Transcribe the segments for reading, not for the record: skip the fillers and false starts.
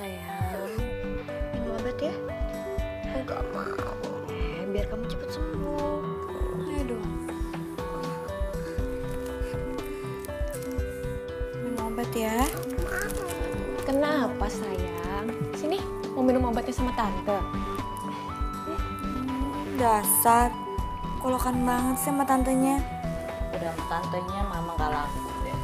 Sayang, minum obat ya. Enggak mau. Biar kamu cepet sembuh. Ayo dong. Minum obat ya. Kenapa sayang? Sini, mau minum obatnya sama tante. Dasar, kolokan banget sih sama tantenya. Udah sama tantenya mama gak laku deh.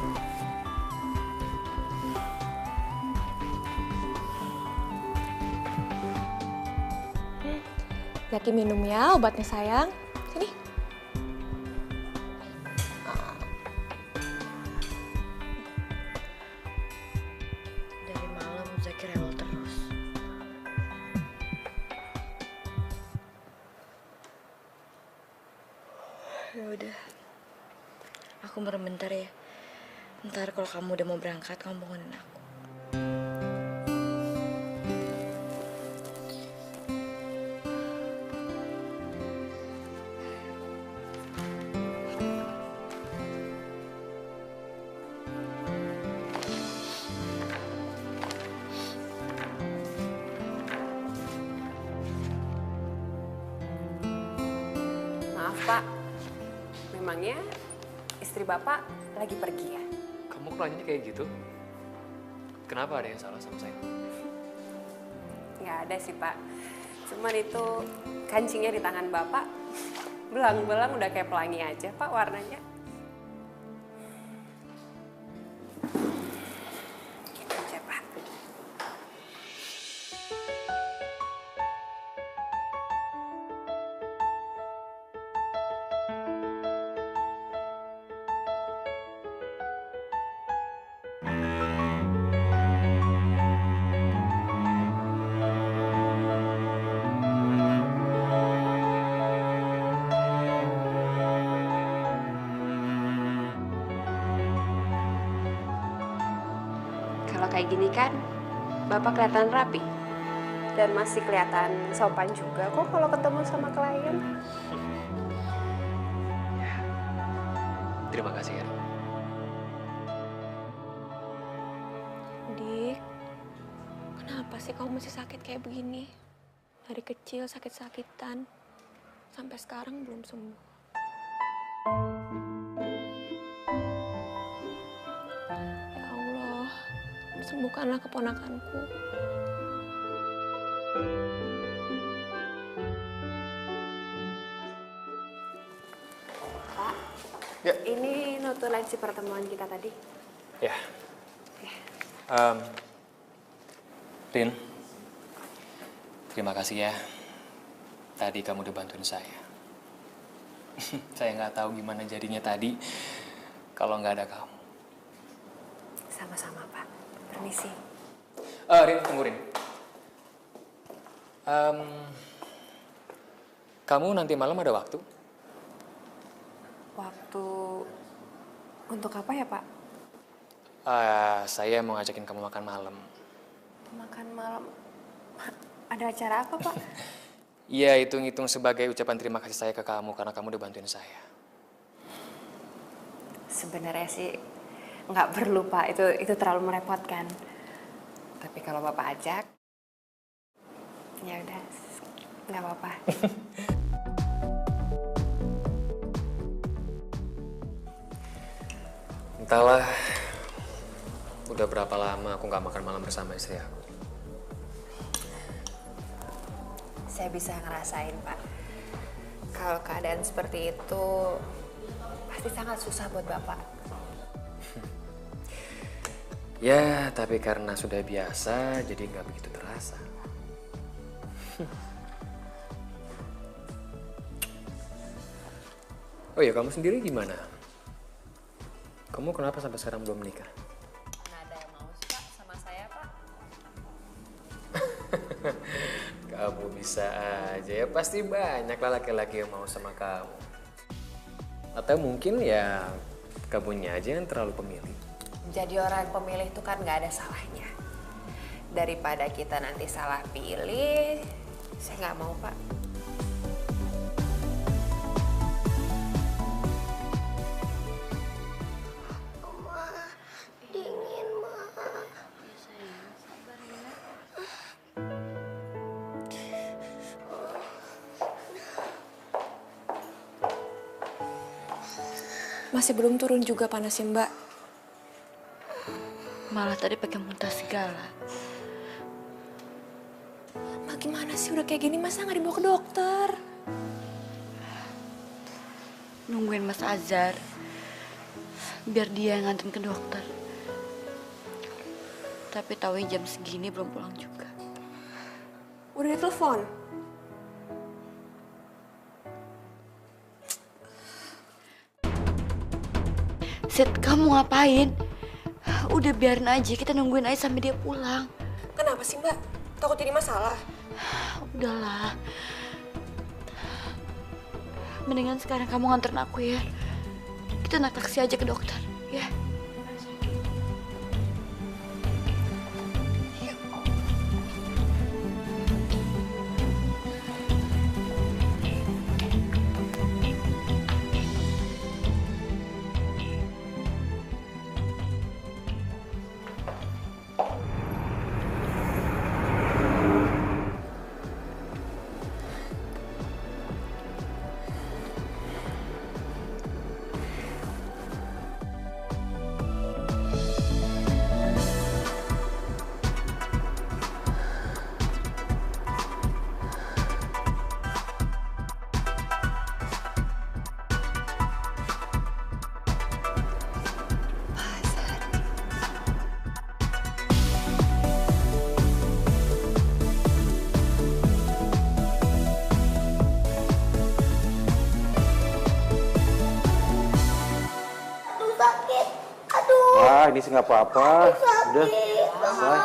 Zaki minum ya obatnya sayang. Sini. Dari malam Zaki rewel terus. Ya udah. Aku merem bentar ya. Ntar kalau kamu udah mau berangkat, kamu bangunin aku. Maaf Pak, memangnya istri Bapak lagi pergi ya? Kamu kok nanyanya kayak gitu? Kenapa ada yang salah sama saya? Nggak ada sih Pak, cuman itu kancingnya di tangan Bapak, belang-belang udah kayak pelangi aja Pak warnanya. Gitu aja Pak. Kalau kayak gini kan, Bapak kelihatan rapi. Dan masih kelihatan sopan juga kok kalau ketemu sama klien. Terima kasih ya. Dik, kenapa sih kamu masih sakit kayak begini? Dari kecil sakit-sakitan, sampai sekarang belum sembuh. Ya Allah, sembuhkanlah keponakanku. Pak, Ya. ini notulensi pertemuan kita tadi. Ya. Rin, terima kasih ya. Tadi kamu udah bantuin saya. Saya nggak tahu gimana jadinya tadi kalau nggak ada kamu. Sama-sama Pak, permisi. Rin, tunggu Rin. Kamu nanti malam ada waktu? Waktu untuk apa ya Pak? Saya mau ngajakin kamu makan malam. Makan malam. Ada acara apa Pak? Iya, hitung-hitung sebagai ucapan terima kasih saya ke kamu karena kamu udah bantuin saya. Sebenarnya sih nggak perlu Pak, itu terlalu merepotkan. Tapi kalau Bapak ajak, ya udah, nggak apa-apa. Entahlah, udah berapa lama aku nggak makan malam bersama istri aku. Saya bisa ngerasain Pak, kalau keadaan seperti itu pasti sangat susah buat Bapak. Ya, tapi karena sudah biasa, jadi nggak begitu terasa. Oh ya, kamu sendiri gimana? Kamu kenapa sampai sekarang belum menikah? Nggak ada yang mau sih Pak sama saya Pak. Kamu bisa aja ya, pasti banyak lah laki-laki yang mau sama kamu. Atau mungkin ya kamunya aja yang terlalu pemilih. Jadi orang yang pemilih itu kan nggak ada salahnya. Daripada kita nanti salah pilih, saya nggak mau Pak. Dingin, Ma. Ya sayang, sabar ya. Masih belum turun juga panasnya, Mbak. Malah tadi pakai muntah segala. Mbak gimana sih udah kayak gini masa nggak dibawa ke dokter? Nungguin Mas Azhar. Biar dia yang nganterin ke dokter. Tapi taunya jam segini belum pulang juga. Udah ditelepon? Sid, kamu ngapain? Udah biarin aja, kita nungguin aja sampai dia pulang. Kenapa sih, Mbak? Takut jadi masalah? Udahlah. Mendingan sekarang kamu nganterin aku ya. Kita naik taksi aja ke dokter, ya. Ini sih nggak apa-apa. Udah, selesai.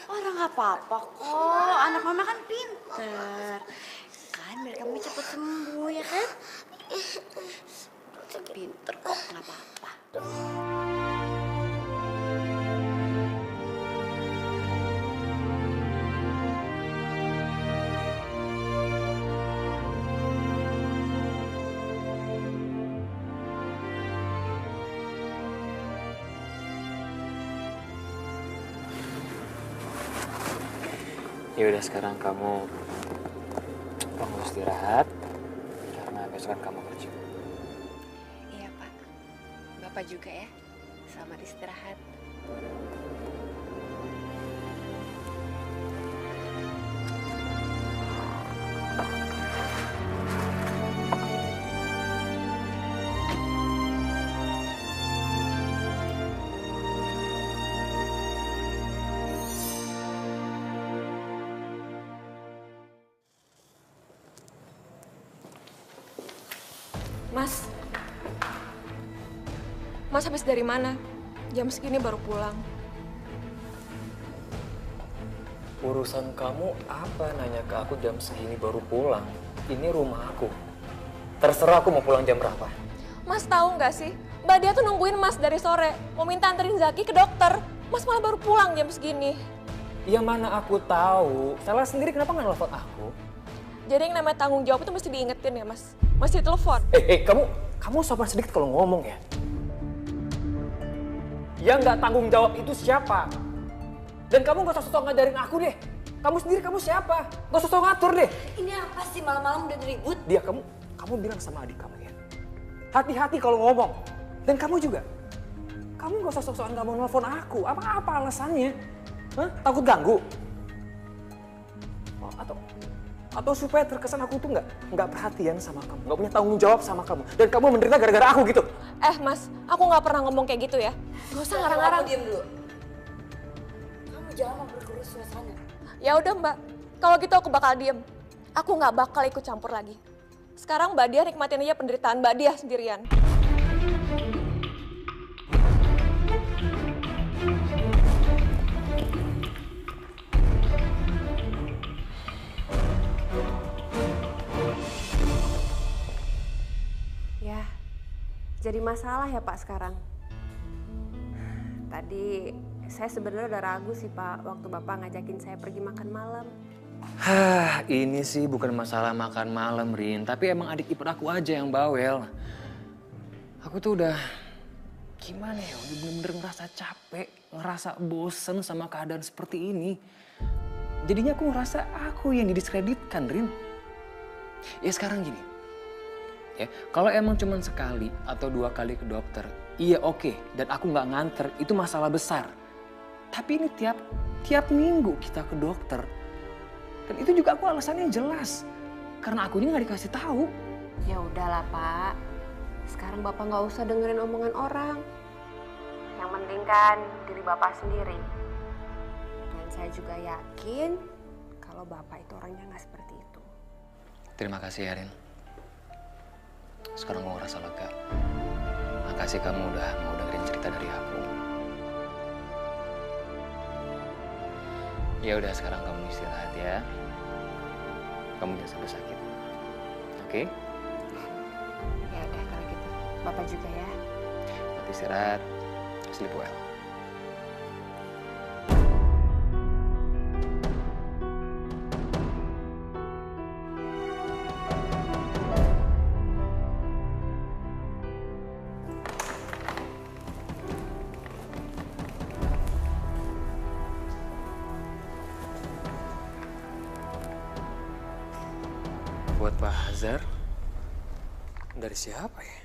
Orang nggak apa-apa kok. Anak mama kan pinter. Kan biar kamu cepet sembuh ya kan? Pinter kok, nggak apa-apa. Ya udah sekarang kamu istirahat karena besok kan kamu kerja. Iya, Pak. Bapak juga ya. Selamat istirahat. Mas habis dari mana? Jam segini baru pulang. Urusan kamu apa nanya ke aku jam segini baru pulang? Ini rumah aku. Terserah aku mau pulang jam berapa. Mas tahu nggak sih? Mbak dia tuh nungguin Mas dari sore. Mau minta anterin Zaki ke dokter. Mas malah baru pulang jam segini. Yang mana aku tahu. Salah sendiri kenapa nggak nelfon aku? Jadi yang namanya tanggung jawab itu mesti diingetin ya, Mas. Mesti telepon. Kamu sopan sedikit kalau ngomong ya. Yang nggak tanggung jawab itu siapa? Dan kamu gak usah sosok ngajarin aku deh. Kamu sendiri kamu siapa? Gak usah sosok ngatur deh. Ini apa sih malam-malam udah ribut? Dia kamu bilang sama adik kamu ya. Hati-hati kalau ngomong. Dan kamu juga. Kamu gak usah sok-sokan gak mau nelfon aku. Apa alasannya? Hah? Takut ganggu? Oh, atau supaya terkesan aku tuh nggak perhatian sama kamu, nggak punya tanggung jawab sama kamu, dan kamu menderita gara-gara aku gitu. Mas, aku nggak pernah ngomong kayak gitu ya. Gak usah ngarang-ngarang. Diam dulu. Kamu jangan memperkeruh suasana. Ya udah Mbak, kalau gitu aku bakal diem. Aku nggak bakal ikut campur lagi. Sekarang Mbak Dia nikmatin aja penderitaan Mbak Dia sendirian. Ya, jadi masalah ya Pak sekarang. Tadi saya sebenarnya udah ragu sih Pak waktu Bapak ngajakin saya pergi makan malam. Ini sih bukan masalah makan malam, Rin. Tapi emang adik ipar aku aja yang bawel. Aku tuh udah gimana ya, udah bener-bener ngerasa capek, ngerasa bosen sama keadaan seperti ini. Jadinya aku ngerasa aku yang didiskreditkan, Rin. Ya sekarang gini, Ya, kalau emang cuma sekali atau 2 kali ke dokter, iya oke, dan aku nggak nganter, itu masalah besar. Tapi ini tiap minggu kita ke dokter. Dan itu juga aku alasannya jelas. Karena akunya nggak dikasih tahu. Ya udahlah Pak, sekarang Bapak nggak usah dengerin omongan orang. Yang penting kan diri Bapak sendiri. Dan saya juga yakin kalau Bapak itu orangnya nggak seperti itu. Terima kasih ya, Rin. Sekarang gue ngerasa lega. Makasih kamu udah mau dengerin cerita dari aku. Ya udah, sekarang kamu istirahat ya. Kamu jangan sampai sakit. Oke? Ya udah kalau gitu, Bapak juga ya. Nanti istirahat. Sleep well. Buat Pak Hazar, dari siapa ya?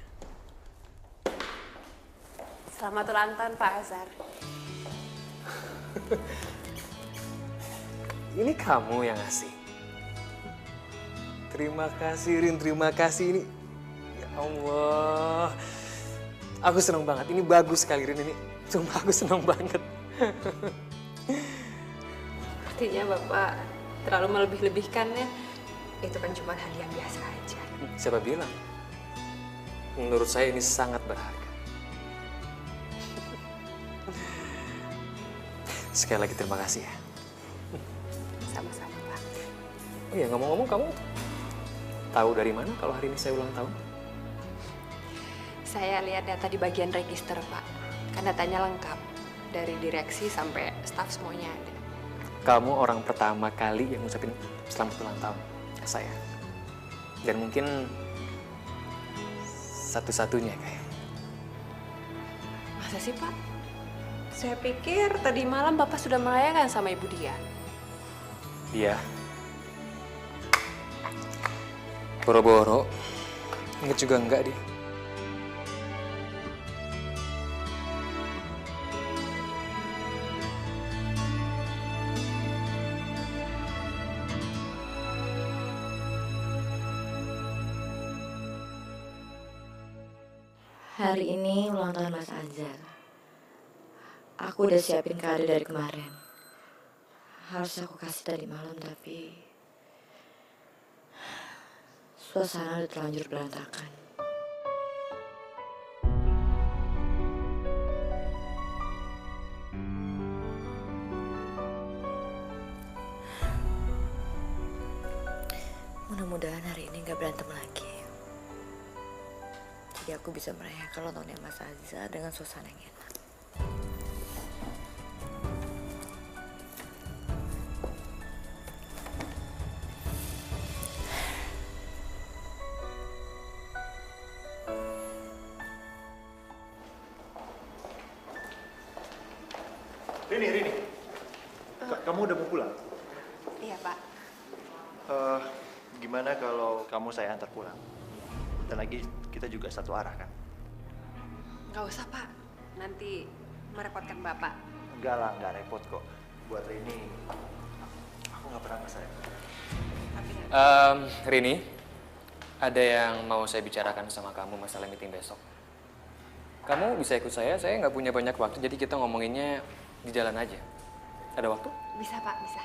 Selamat ulang tahun Pak Azhar. Ini kamu yang ngasih. Terima kasih, Rin. Terima kasih ini. Ya Allah. Aku senang banget. Ini bagus sekali, Rin. Ini sumpah aku senang banget. Artinya Bapak terlalu melebih-lebihkan ya. Itu kan cuma hadiah biasa aja. Siapa bilang? Menurut saya ini sangat berharga. Sekali lagi terima kasih ya. Sama-sama Pak. Oh iya, ngomong-ngomong kamu tahu dari mana kalau hari ini saya ulang tahun? Saya lihat data di bagian register Pak. Kan datanya lengkap. Dari direksi sampai staf semuanya ada. Kamu orang pertama kali yang ngucapin selamat ulang tahun ke saya. Dan mungkin satu-satunya kayak. Masa sih Pak? Saya pikir tadi malam Bapak sudah merayakan sama Ibu Dia. Iya. Boro-boro. Ingat juga enggak dia. Hari ini ulang tahun Mas Azhar. Aku udah siapin kado dari kemarin. Harusnya aku kasih tadi malam, tapi suasana udah terlanjur berantakan. Mudah-mudahan hari ini gak berantem lagi. Jadi aku bisa merayakan ulang tahunnya Mas Azhar dengan suasana yang enak. Rini, kamu udah mau pulang? Iya Pak. Gimana kalau kamu saya antar pulang? Bentar lagi kita juga satu arah kan? Nggak usah Pak. Nanti merepotkan Bapak. Enggak lah, nggak repot kok. Buat Rini, aku nggak pernah saya. Rini, ada yang mau saya bicarakan sama kamu masalah meeting besok. Kamu bisa ikut saya nggak punya banyak waktu, jadi kita ngomonginnya di jalan aja. Ada waktu? Bisa Pak, bisa.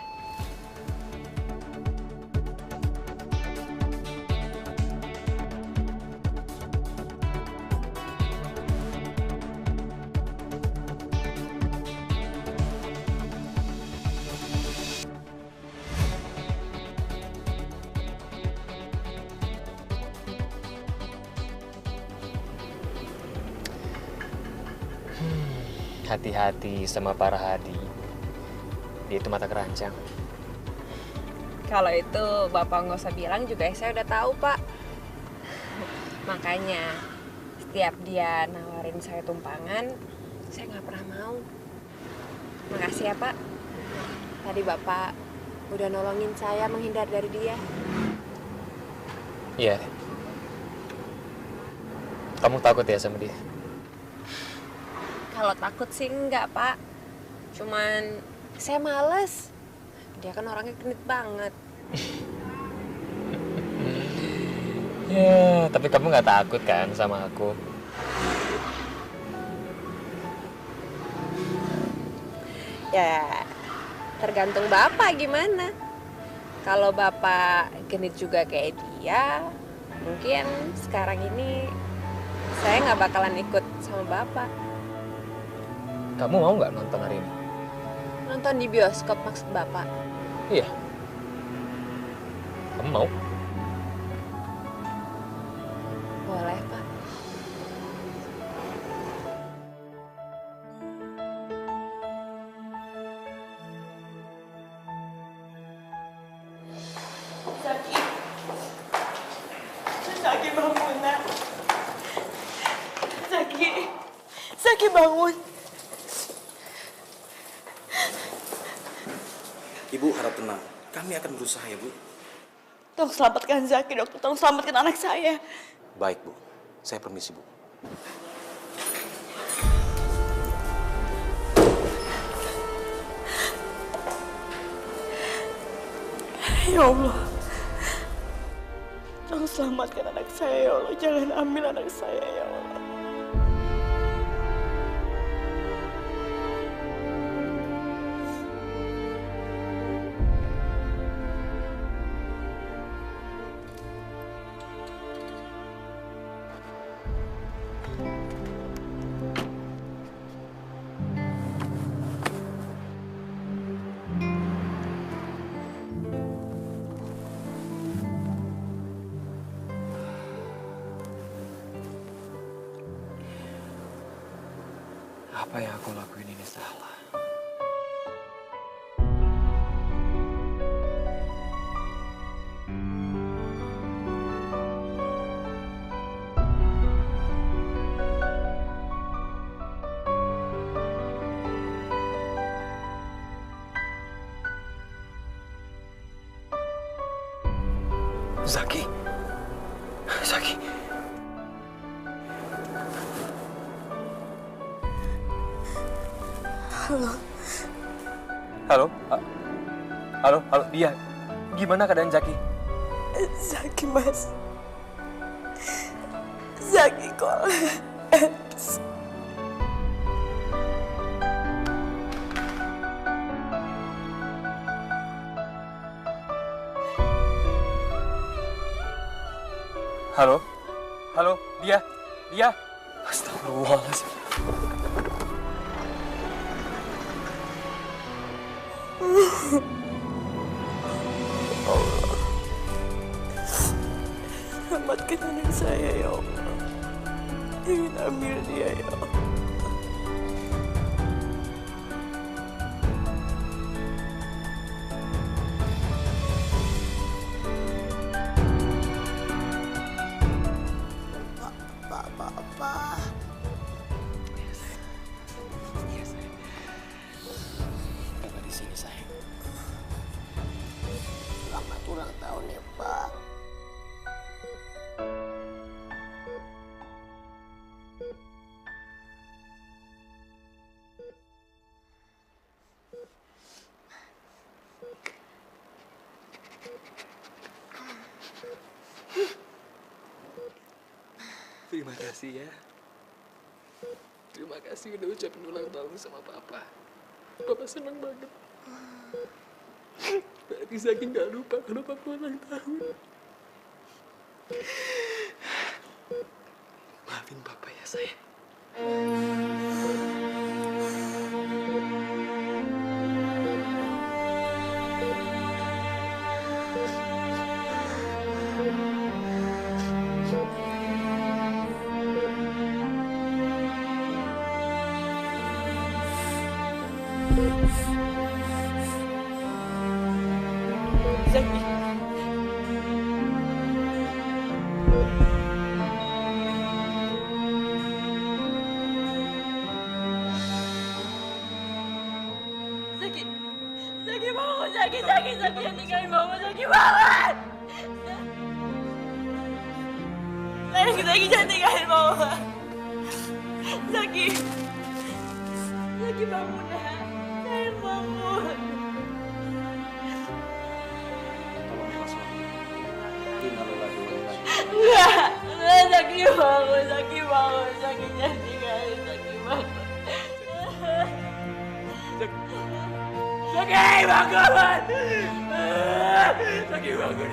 Hati-hati sama para hadi. Dia itu mata keranjang. Kalau itu Bapak nggak usah bilang juga saya udah tahu Pak. Makanya setiap dia nawarin saya tumpangan, saya nggak pernah mau. Makasih ya Pak. Tadi Bapak udah nolongin saya menghindar dari dia. Iya. Kamu takut ya sama dia? Kalau takut sih enggak, Pak. Cuman saya males. Dia kan orangnya genit banget. Ya, tapi kamu nggak takut kan sama aku? Ya, tergantung Bapak gimana. Kalau Bapak genit juga kayak dia, mungkin sekarang ini saya nggak bakalan ikut sama Bapak. Kamu mau nggak nonton hari ini? Nonton di bioskop maksud Bapak? Iya. Kamu mau? Boleh, Pak. Zaki bangun, nak. Zaki bangun. Ibu harap tenang. Kami akan berusaha ya, Bu. Tolong selamatkan Zaki, dokter. Tolong selamatkan anak saya. Baik, Bu. Saya permisi, Bu. Ya Allah. Tolong selamatkan anak saya, ya Allah. Jangan ambil anak saya, ya Allah. Apa yang aku lakuin ini salah? Zaki. Zaki. Halo. Halo? Halo, dia. Gimana keadaan Zaki? Zaki, Mas. Zaki kolaps. Halo? Halo, dia. Astagfirullahaladzim. Allah. Selamatkan anak saya, ya Allah. Jangan ambil dia, ya Allah. Papa. Papa di sini, sayang. Selamat ulang tahun ya, Pak. Terima kasih ya. Terima kasih udah ucapin ulang tahun sama Papa. Papa senang banget. Berarti Zaki nggak lupa kalau Papa ulang tahun. Maafin Papa ya, sayang. Zaki. Zaki bangun, Zaki yang tinggalin mama, Zaki bangun. Zaki jangan tinggalin mama. Zaki bangun nak. Sayang bangun. Tolong Mas Wahyu. Innalillahi wa inna ilaihi. Enggak, Zaki bangun, Zaki jangan tinggalin, Zaki bangun. Zaki bangun! Zaki bangun,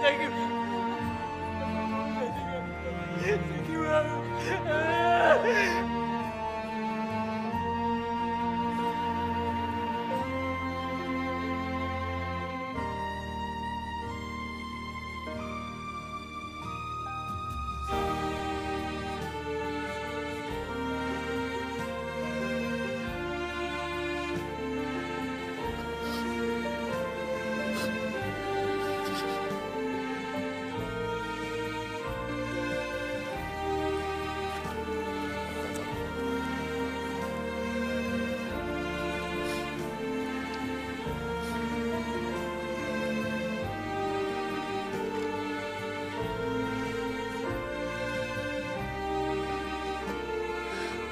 Zaki bangun.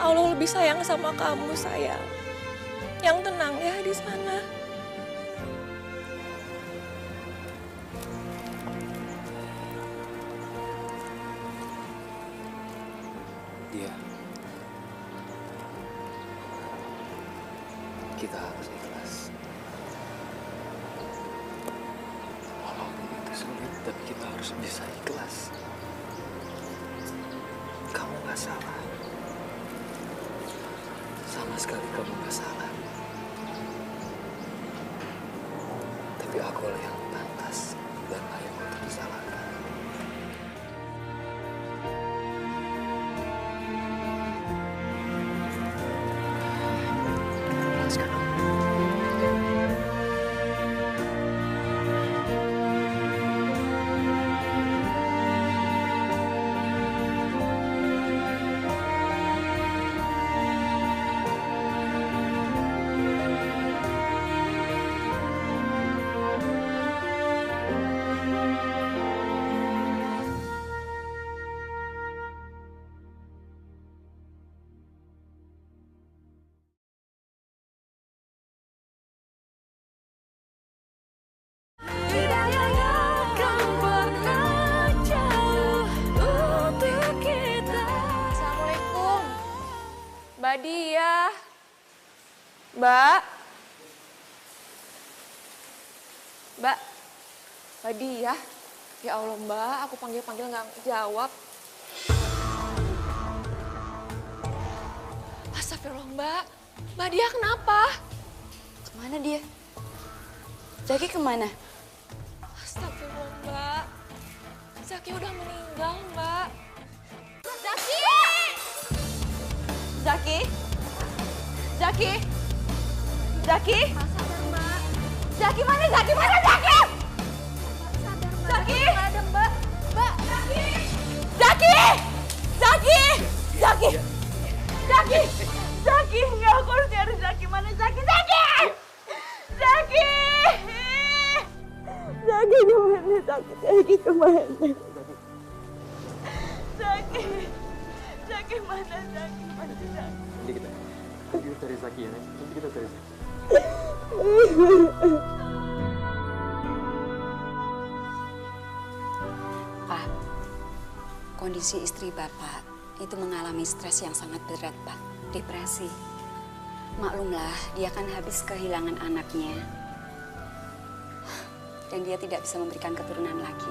Allah lebih sayang sama kamu, sayang. Yang tenang ya di sana. Dia. Kita harus ikhlas. Walaupun itu sulit, tapi kita harus bisa ikhlas. Kamu gak salah. Sama sekali kamu gak salah. Tapi aku yang pantas dan layak untuk disalahkan. Sekarang. Assalamualaikum. Mbak Dia. Mbak. Mbak. Mbak Dia. Ya Allah Mbak, aku panggil-panggil nggak jawab. Astagfirullah Mbak. Mbak Dia kenapa? Kemana dia? Zaki kemana? Astagfirullah Mbak. Zaki udah meninggal Mbak. Zaki! Zaki? Zaki? Zaki? Sadar Mbak. Zaki mana? Zaki mana? Zaki? Sadar Mbak. Zaki! Nggak ada Mbak. Mbak. Zaki! Zaki! Zaki! Zaki! Zaki! Zaki! Nggak, aku harus nyari Zaki. Mana Zaki? Zaki! Zaki! Zaki kemana? Zaki kemana? Zaki! Zaki mana? Zaki mana? Zaki? Nanti kita cari Zaki ya, nanti kita cari Zaki. Pak, kondisi istri Bapak itu mengalami stres yang sangat berat, Pak. Depresi. Maklumlah, dia kan habis kehilangan anaknya. Dan dia tidak bisa memberikan keturunan lagi.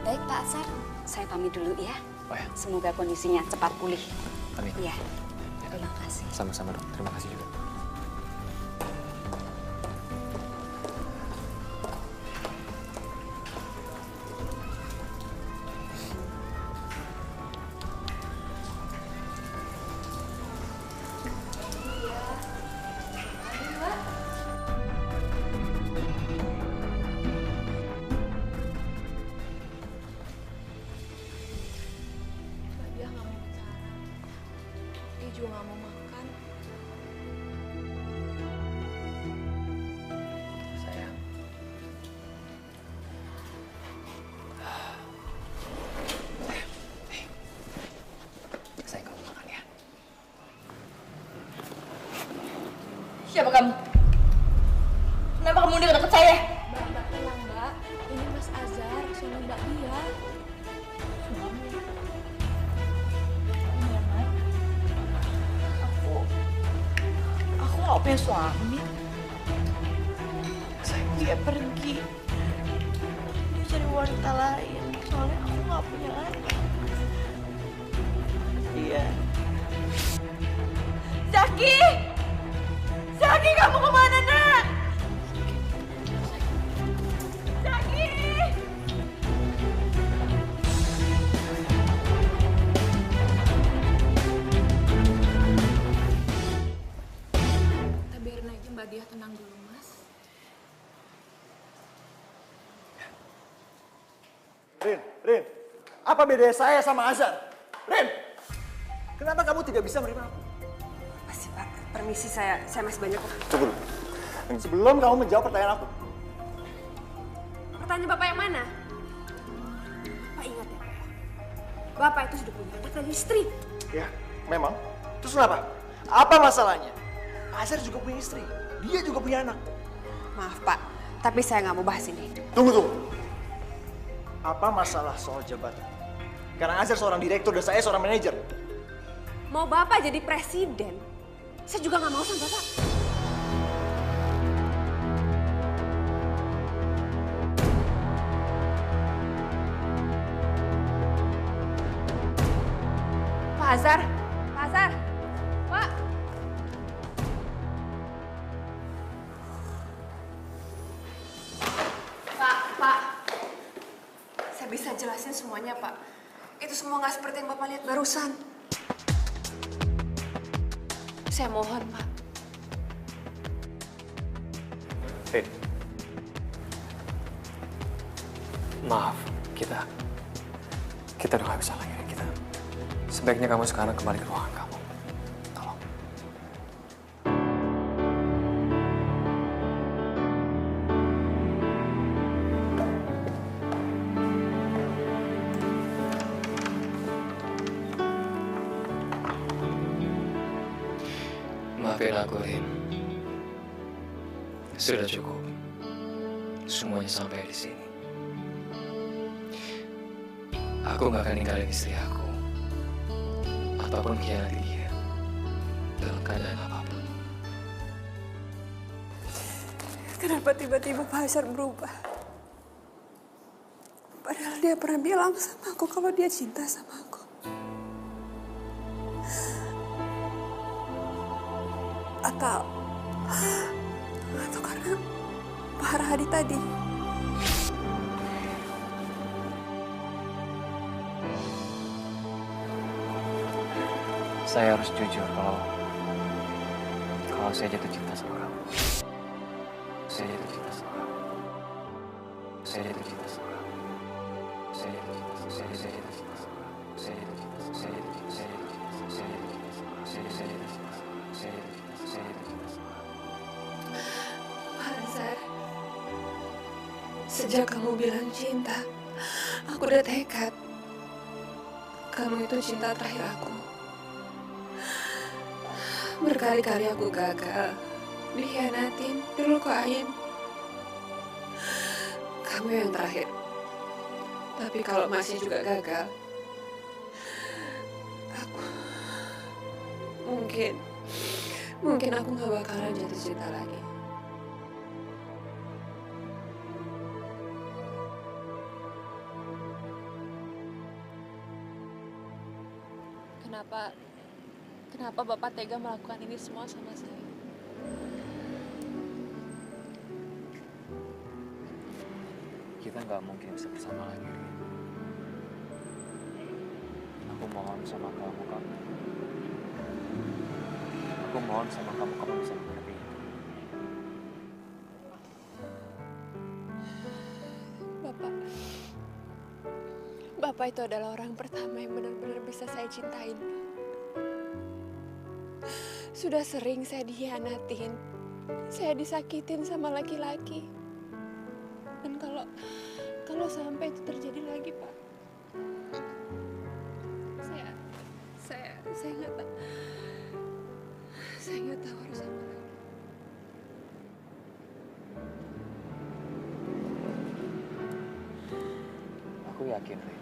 Baik, Pak Atsar. Saya pamit dulu ya. Oh ya. Semoga kondisinya cepat pulih. Amin. Iya. Terima kasih. Sama-sama dok, terima kasih juga. Mbak Dia nggak mau bicara. Dia juga nggak mau makan. Sayang, Siapa kamu? Kenapa kamu deket saya? Mbak tenang mbak, ini Mas Azhar, suami Mbak Dia. Aku gak punya suami. Dia pergi. Dia cari wanita lain. Soalnya aku gak punya anak. Iya. Zaki! Zaki, kamu kemana, nak? Zaki! Kita biarin aja Mbak Dia tenang dulu Mas. Rin, apa bedanya saya sama Azhar? Rin, kenapa kamu tidak bisa menerima aku? Pasti Pak, permisi saya masih banyak kok. Tunggu dulu. Sebelum kamu menjawab pertanyaan aku. Pertanyaan Bapak yang mana? Bapak ingat ya, Bapak itu sudah punya anak dan istri. Ya, memang. Terus kenapa? Apa masalahnya? Azhar juga punya istri. Dia juga punya anak. Maaf Pak, tapi saya nggak mau bahas ini. Tunggu. Apa masalah soal jabatan? Karena Azhar seorang direktur dan saya seorang manajer. Mau Bapak jadi presiden, saya juga nggak mau sama Bapak. Pak Azhar, Pak. Pak. Saya bisa jelasin semuanya, Pak. Itu semua nggak seperti yang Bapak lihat barusan. Saya mohon, Pak. Rin. Maaf, kita udah gak bisa lagi, Rin. Sebaiknya kamu sekarang kembali ke ruangan kamu. Tolong. Maafin aku, Rin. Sudah cukup. Semuanya sampai di sini. Aku gak akan ninggalin istri aku. Ataupun khianati dia. Dalam keadaan apapun. Kenapa tiba-tiba Pak Azhar berubah? Padahal dia pernah bilang sama aku kalau dia cinta sama aku. Atau karena Pak Harhadi tadi. Saya harus jujur kalau saya jatuh cinta sama kamu. Saya jatuh cinta sama kamu. Saya jatuh cinta sama kamu. Saya jatuh cinta sama kamu. Saya jatuh cinta sama kamu. Saya jatuh cinta sama kamu. Saya jatuh cinta sama kamu. Saya jatuh cinta sama kamu. Saya jatuh cinta sama kamu. Saya jatuh cinta sama kamu. Saya jatuh cinta sama kamu. Saya jatuh cinta sama kamu. Pak Azhar, sejak kamu bilang cinta, aku udah tekad. Kamu itu cinta terakhir aku. Berkali-kali aku gagal, dikhianatin, dilukain. Kamu yang terakhir. Tapi kalau masih juga gagal, aku mungkin aku gak bakalan jatuh cinta lagi. Kenapa Bapak tega melakukan ini semua sama saya? Kita nggak mungkin bisa bersama lagi, Rin. Aku mohon sama kamu. Aku mohon sama kamu bisa mengerti. Bapak itu adalah orang pertama yang benar-benar bisa saya cintain. Sudah sering saya dikhianatin, saya disakitin sama laki-laki. Dan kalau sampai itu terjadi lagi, Pak, saya nggak tahu harus apa lagi. yakin, Rin.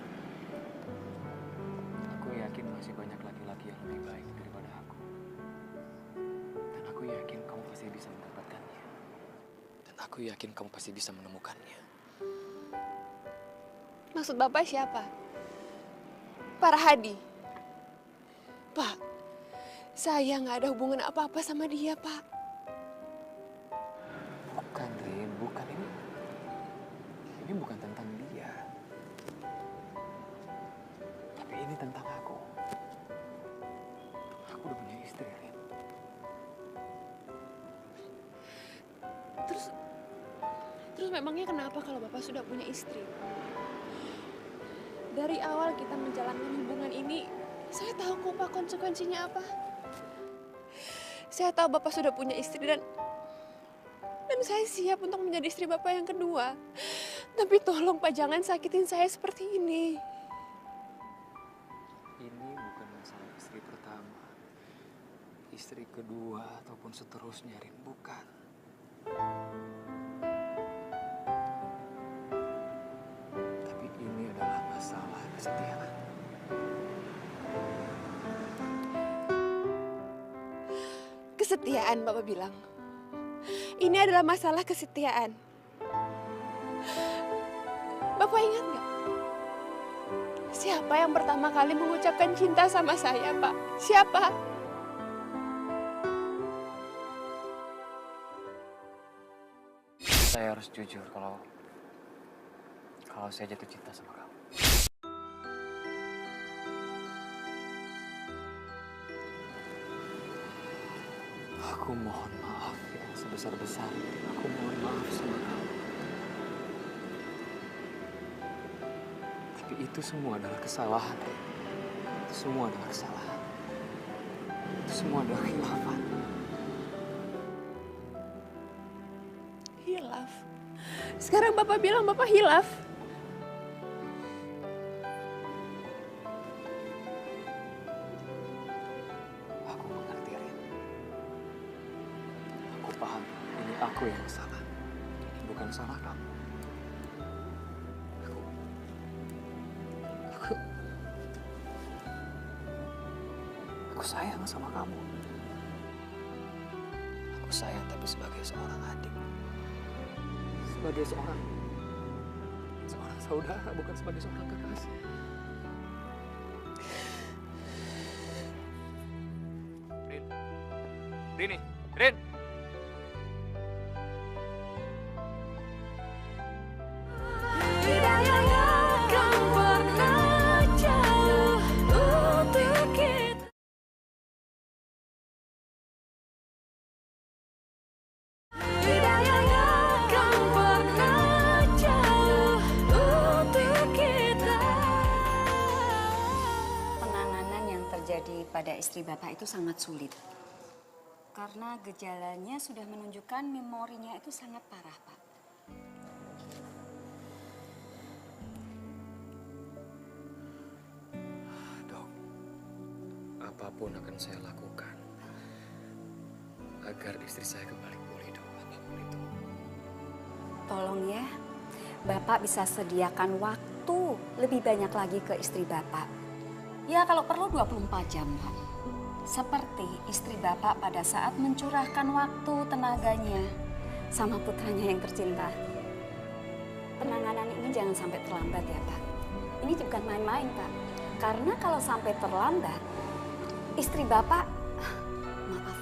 Aku yakin masih banyak laki-laki yang lebih baik daripada aku. Dan aku yakin kamu pasti bisa mendapatkannya. Dan aku yakin kamu pasti bisa menemukannya. Maksud Bapak siapa? Pak Rahadi? Pak, saya nggak ada hubungan apa-apa sama dia, Pak. Bukan, Rin. Bukan. Ini bukan tentang dia. Tapi ini tentang aku. Aku udah punya istri, Rin. Terus memangnya kenapa kalau Bapak sudah punya istri? Dari awal kita menjalankan hubungan ini, saya tahu kok Pak konsekuensinya apa. Saya tahu Bapak sudah punya istri dan saya siap untuk menjadi istri Bapak yang kedua. Tapi tolong Pak, jangan sakitin saya seperti ini. Ini bukan masalah istri pertama, istri kedua, ataupun seterusnya, Rin. Bukan. Tapi ini adalah masalah kesetiaan. Kesetiaan, Bapak bilang. Ini adalah masalah kesetiaan. Bapak ingat nggak? Siapa yang pertama kali mengucapkan cinta sama saya, Pak? Siapa? Saya harus jujur kalau saya jatuh cinta sama kamu. Aku mohon maaf ya, sebesar-besarnya. Aku mohon maaf sama kamu. Tapi itu semua adalah kesalahan. Itu semua adalah kesalahan. Itu semua adalah khilafan. Hilaf. Sekarang Bapak bilang Bapak hilaf. Aku mengerti, Rin. Aku paham, ini aku yang salah. Ini bukan salah kamu. Aku sayang sama kamu. Aku sayang tapi sebagai seorang adik. Sebagai seorang saudara, bukan sebagai seorang kekasih. Rin. Penanganan yang terjadi pada istri Bapak itu sangat sulit. Karena gejalanya sudah menunjukkan memorinya itu sangat parah, Pak. Dok, apapun akan saya lakukan agar istri saya kembali pulih, Dok. Apapun itu. Tolong ya, Bapak bisa sediakan waktu lebih banyak lagi ke istri Bapak. Ya kalau perlu 24 jam, Pak. Seperti istri Bapak pada saat mencurahkan waktu tenaganya sama putranya yang tercinta. Penanganan ini jangan sampai terlambat ya, Pak. Ini bukan main-main, Pak. Karena kalau sampai terlambat, istri Bapak, maaf,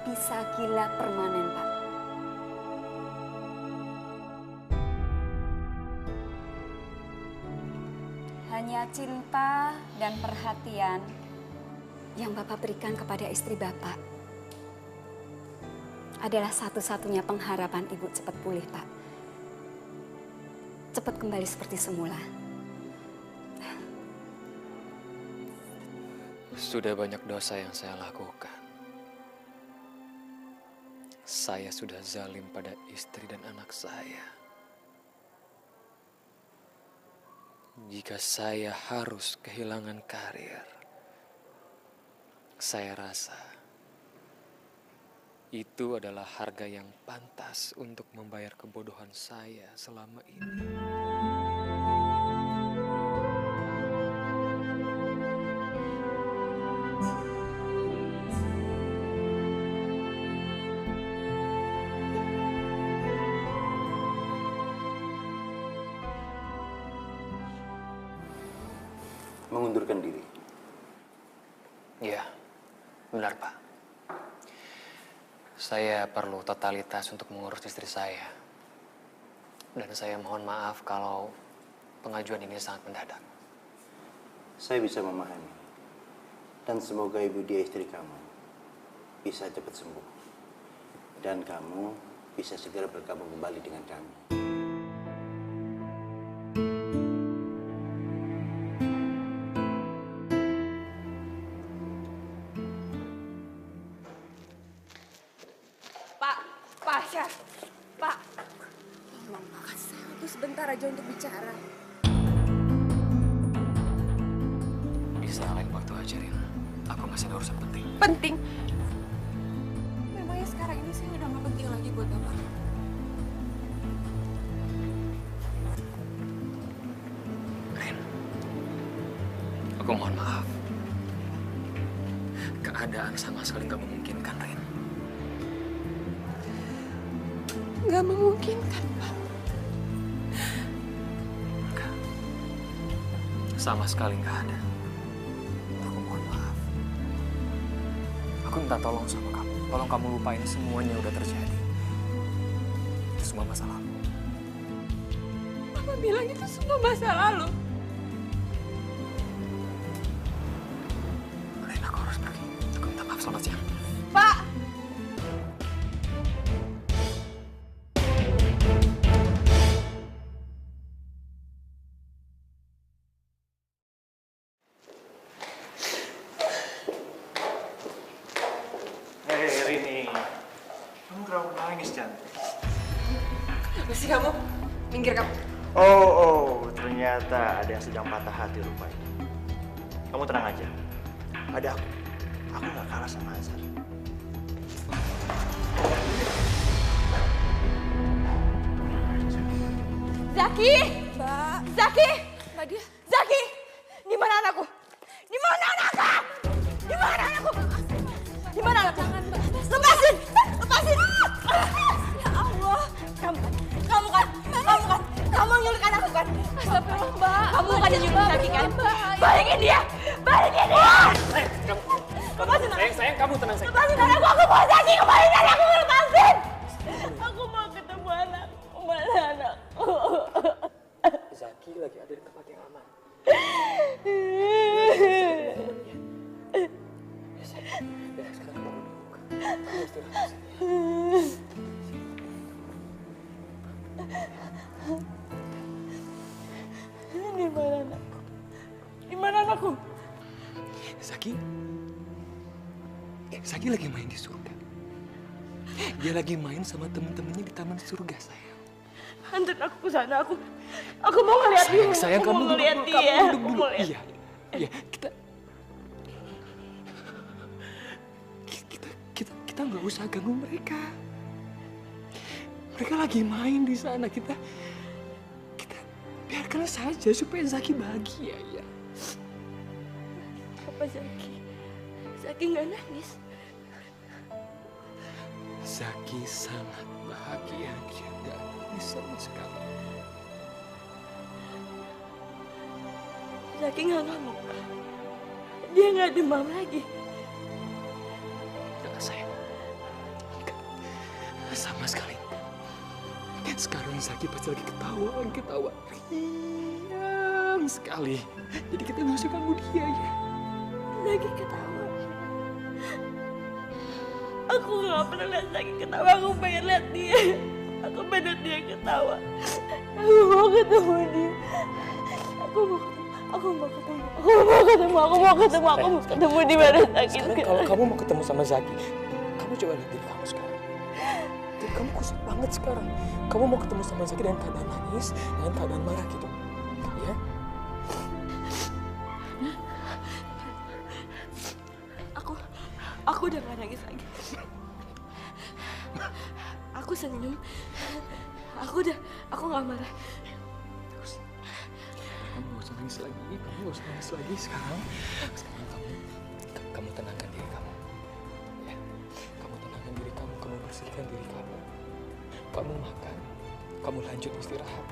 bisa gila permanen, Pak. Hanya cinta dan perhatian yang Bapak berikan kepada istri Bapak adalah satu-satunya pengharapan Ibu cepat pulih, Pak. Cepat kembali seperti semula. Sudah banyak dosa yang saya lakukan. Saya sudah zalim pada istri dan anak saya. Jika saya harus kehilangan karir, saya rasa itu adalah harga yang pantas untuk membayar kebodohan saya selama ini. mengundurkan diri. Iya, benar Pak. Saya perlu totalitas untuk mengurus istri saya. Dan saya mohon maaf kalau pengajuan ini sangat mendadak. Saya bisa memahami. Dan semoga Ibu Dia istri kamu bisa cepat sembuh. Dan kamu bisa segera bergabung kembali dengan kami. Pak Syah, Pak. Tolong kasih saya waktu sebentar aja untuk bicara. Bisa lain waktu aja, Rin. Aku masih ada urusan penting. Penting? Memangnya sekarang ini saya udah gak penting lagi buat Bapak? Rin, aku mohon maaf. Keadaan sama sekali nggak memungkinkan, Rin. Nggak memungkinkan, Pak. Enggak. Sama sekali nggak ada. Aku mohon maaf. Aku minta tolong sama kamu. Tolong kamu lupain semuanya udah terjadi. Itu semua masa lalu. Papa bilang itu semua masa lalu. Rin, aku harus pergi. Aku minta maaf, selamat siang. Pak! Hei Rini, kamu kenapa nangis cantik? Kenapa sih kamu? Minggir kamu. Oh, ternyata ada yang sedang patah hati rupanya. Kamu tenang aja, ada aku. Aku gak kalah sama Azhar. Zaki! Mbak. Zaki! Mbak Dia. Zaki! Di mana anakku? Di mana anakku? Di mana anakku? Di mana anakku? Jangan, Mbak. Lepasin! Lepasin! Ya Allah! Kamu nyulik anakku kan? Astagfirullah, Mbak. Kamu bukan yang nyulik Zaki kan? Mbak. Balikin dia! Balikin dia! Lepasin anakku! Sayang, kamu tenang, sayang. Lepasin anakku! Aku mau Zaki! Kembaliin anakku! Lepasin! Aku mau ketemu anakku! Mana anakku? Zaki lagi ada di tempat yang aman. Sekarang kamu duduk. Kamu istirahat. Di mana anakku? Di mana anakku? Zaki lagi main di surga. Dia lagi main sama temen-temennya di taman surga, sayang. Antar aku ke sana. Aku mau ngeliat dia. Sayang, Aku kamu mau ngeliat duduk, dia. kamu duduk Aku dulu. mau lihat. Iya, kita nggak usah ganggu mereka. Mereka lagi main di sana. Kita biarkan saja supaya Zaki bahagia, ya. Apa Zaki? Zaki nggak nangis. Zaki sangat bahagia, dia nggak nangis sama sekali. Zaki nggak ngamuk. Dia nggak demam lagi. Enggak, sayang. Enggak. Sama sekali. Sekarang Zaki pasti lagi ketawa riang sekali. Jadi kita nggak usah ganggu dia, ya. Zaki ketawa. Aku nggak pernah lihat Zaki ketawa. Aku pengen lihat dia. Aku pengen lihat dia ketawa. Aku mau ketemu dia. Aku mau ketemu di mana Zaki. Sekarang kalau kamu mau ketemu sama Zaki, kamu coba lihat diri kamu sekarang. Diri kamu kusut banget sekarang. Kamu mau ketemu sama Zaki dengan keadaan nangis, dengan keadaan marah gitu, ya? Aku udah gak nangis lagi. Aku senyum. Aku gak marah. Kamu gak usah nangis lagi. Kamu gak usah nangis lagi sekarang. Sekarang kamu tenangkan diri kamu. Ya. Kamu tenangkan diri kamu. Kamu bersihkan diri kamu. Kamu makan. Kamu lanjut istirahat.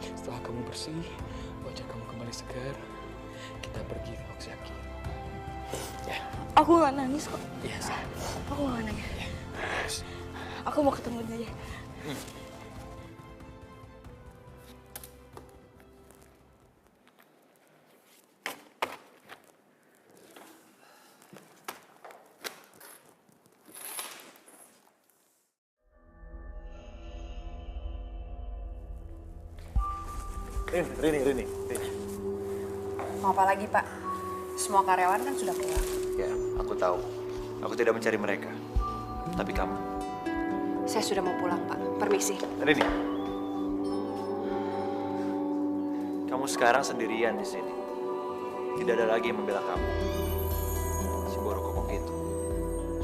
Setelah kamu bersih, wajah kamu kembali segar. kita pergi ke Zaki. Ya. Aku nggak nangis kok. Iya, sayang. Aku nggak nangis. Ya. Aku mau ketemu dia. Rini. Mau apa lagi, Pak? Semua karyawan kan sudah pulang. Ya, aku tahu. Aku tidak mencari mereka. Tapi kamu. Saya sudah mau pulang, Pak. Permisi. Rini. Kamu sekarang sendirian di sini. Tidak ada lagi yang membela kamu. Si Boro Kokok itu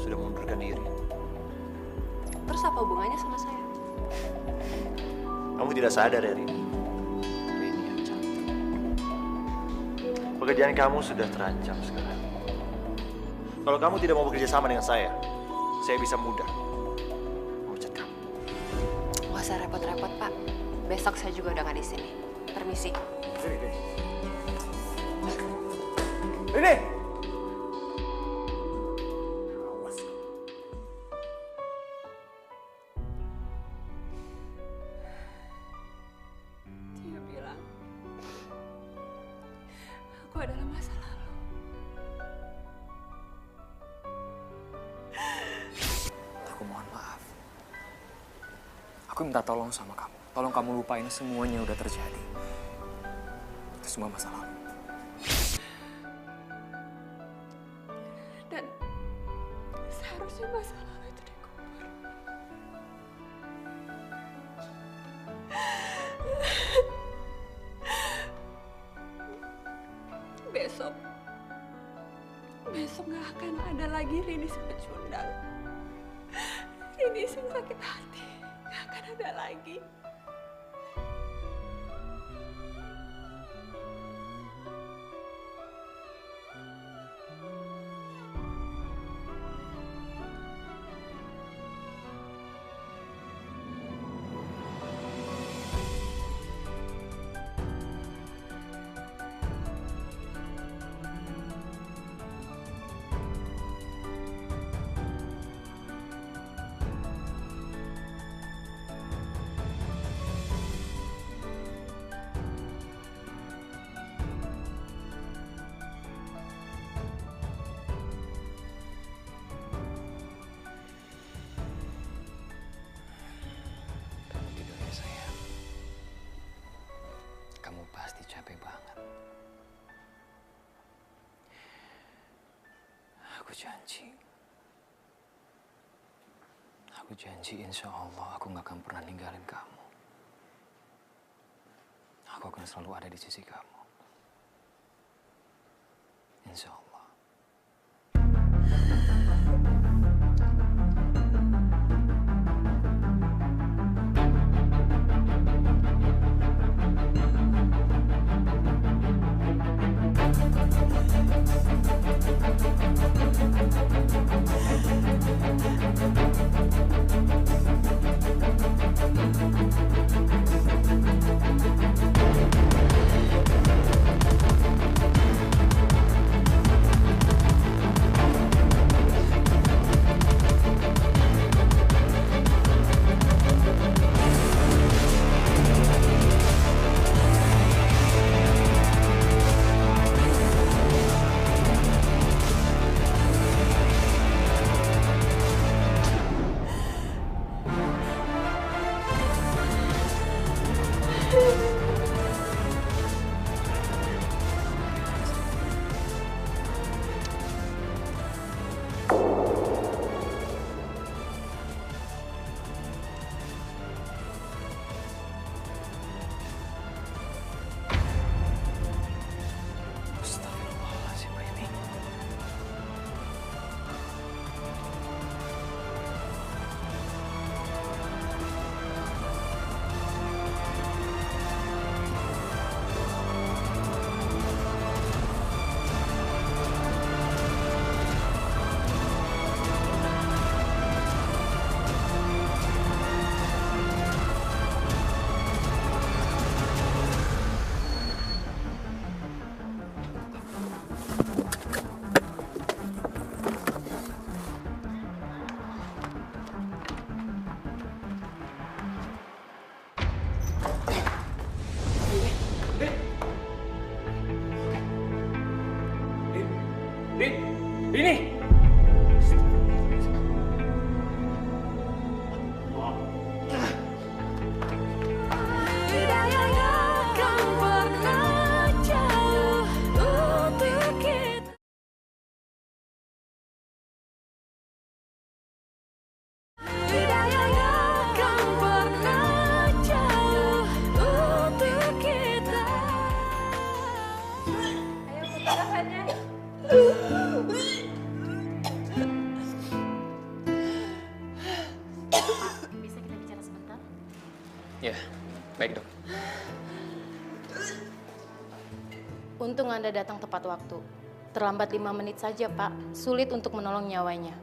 sudah mengundurkan diri. Terus apa hubungannya sama saya? Kamu tidak sadar ya, Rini? Rini yang cantik. Pekerjaan kamu sudah terancam sekarang. Kalau kamu tidak mau bekerja sama dengan saya bisa mudah memecat kamu. Nggak usah repot-repot, Pak. Besok saya juga udah nggak di sini. Permisi. Rini! Dia bilang aku adalah masa lalu. Aku mohon maaf. Aku minta tolong sama kamu. Tolong kamu lupain semuanya udah terjadi. Itu semua masa lalu. Dan seharusnya masa lalu itu dikubur. Besok gak akan ada lagi Rini si pecundang. Rini si sakit hati gak akan ada lagi. Kamu pasti capek banget. Aku janji insya Allah aku gak akan pernah ninggalin kamu. Aku akan selalu ada di sisi kamu. Insya Allah. Ini! Bisa kita bicara sebentar? Ya, baik dok. Untung Anda datang tepat waktu. Terlambat 5 menit saja, Pak. Sulit untuk menolong nyawanya.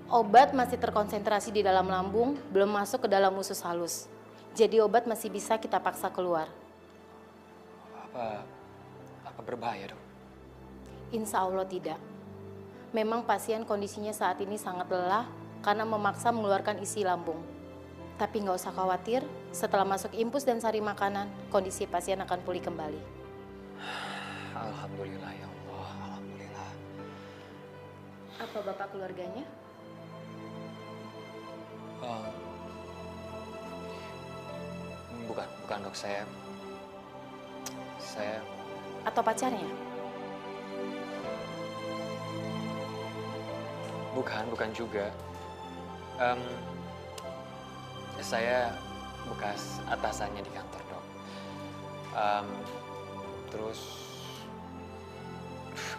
Obat masih terkonsentrasi di dalam lambung, belum masuk ke dalam usus halus. Jadi obat masih bisa kita paksa keluar. Apa berbahaya dok? Insya Allah tidak. Memang pasien kondisinya saat ini sangat lelah karena memaksa mengeluarkan isi lambung. Tapi nggak usah khawatir, setelah masuk infus dan sari makanan, kondisi pasien akan pulih kembali. Alhamdulillah ya Allah, alhamdulillah. Apa Bapak keluarganya? Bukan dok, saya Atau pacarnya? bukan juga. Saya bekas atasannya di kantor dok. Terus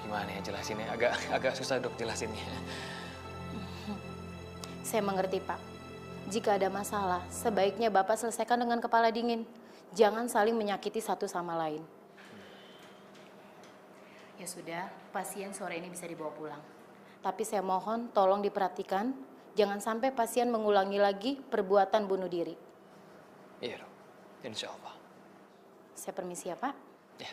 gimana ya jelasinnya? Agak susah dok jelasinnya. Saya mengerti Pak. Jika ada masalah, sebaiknya Bapak selesaikan dengan kepala dingin. Jangan saling menyakiti satu sama lain. Ya sudah, pasien sore ini bisa dibawa pulang. Tapi saya mohon tolong diperhatikan, jangan sampai pasien mengulangi lagi perbuatan bunuh diri. Iya dok, insya Allah. Saya permisi ya Pak. Ya.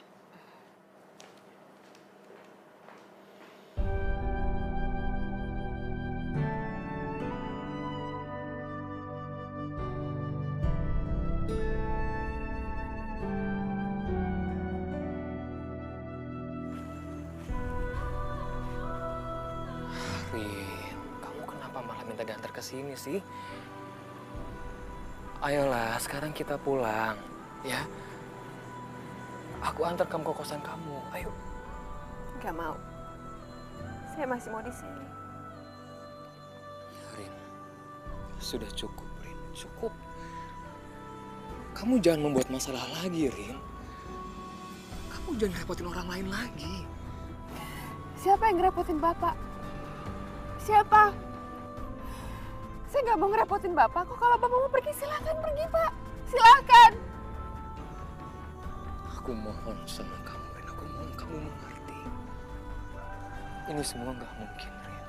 Rin, kamu kenapa malah minta diantar ke sini sih? Ayolah, sekarang kita pulang, ya. Aku antar kamu ke kosan kamu, ayo. Gak mau. Saya masih mau di sini. Rin, sudah cukup, Rin, cukup. Kamu jangan membuat masalah lagi, Rin. Kamu jangan repotin orang lain lagi. Siapa yang ngerepotin Bapak? Siapa? Saya nggak mau ngerepotin Bapak kok. Kalau Bapak mau pergi, silahkan pergi, Pak. Silahkan. Aku mohon sama kamu, Rin. Aku mohon kamu mengerti. Ini semua nggak mungkin, Rin.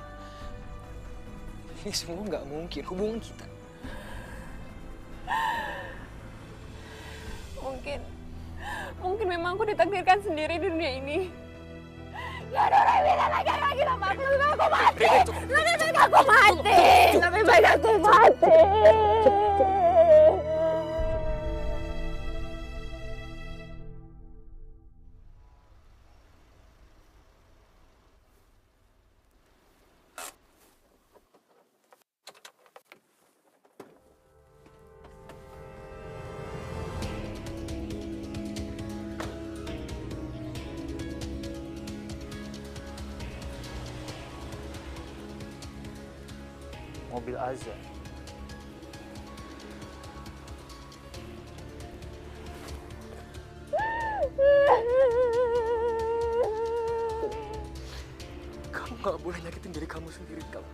Ini semua nggak mungkin. Hubungan kita. Mungkin memang aku ditakdirkan sendiri di dunia ini. Gak ada orang yang bisa lagi sama aku. Lebih baik aku mati. Lebih baik aku mati. Lebih baik aku mati. Mobil Azza. Kamu nggak boleh nyakitin diri kamu sendiri, kamu.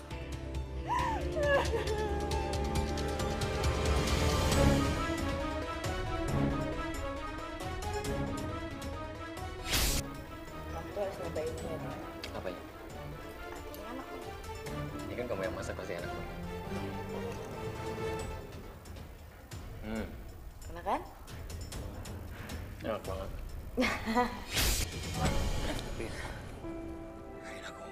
Kamu tuh harus nyobain ini. Apa ya? Artinya enak loh. Ini kan kamu yang masak pasti enak. Enak kan? Enak banget. Rin, aku.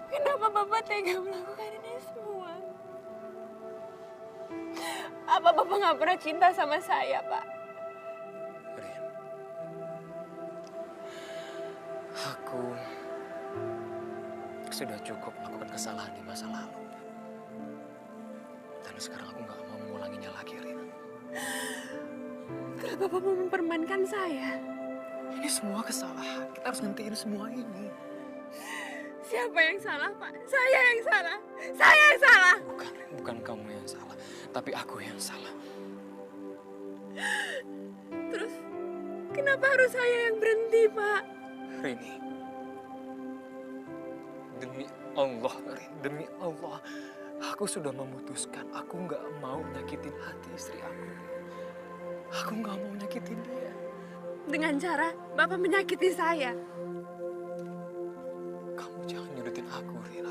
Kenapa Bapak tega melakukan ini semua? Apa Bapak nggak pernah cinta sama saya, Pak? Rin. Aku Aku sudah cukup melakukan kesalahan di masa lalu. Dan sekarang aku nggak mau mengulanginya lagi, Rin. Kalau Bapak mau mempermainkan saya, Ini semua kesalahan. Kita harus ngentiin semua ini. siapa yang salah, Pak? Saya yang salah. Saya yang salah. Bukan, Rin. Bukan kamu yang salah. Tapi aku yang salah. Terus, kenapa harus saya yang berhenti, Pak? Rini. Demi Allah, Rin. Demi Allah. Aku sudah memutuskan. Aku nggak mau nyakitin hati istri aku. Aku nggak mau nyakitin dia. Dengan cara Bapak menyakiti saya. Kamu jangan nyudutin aku, Rin.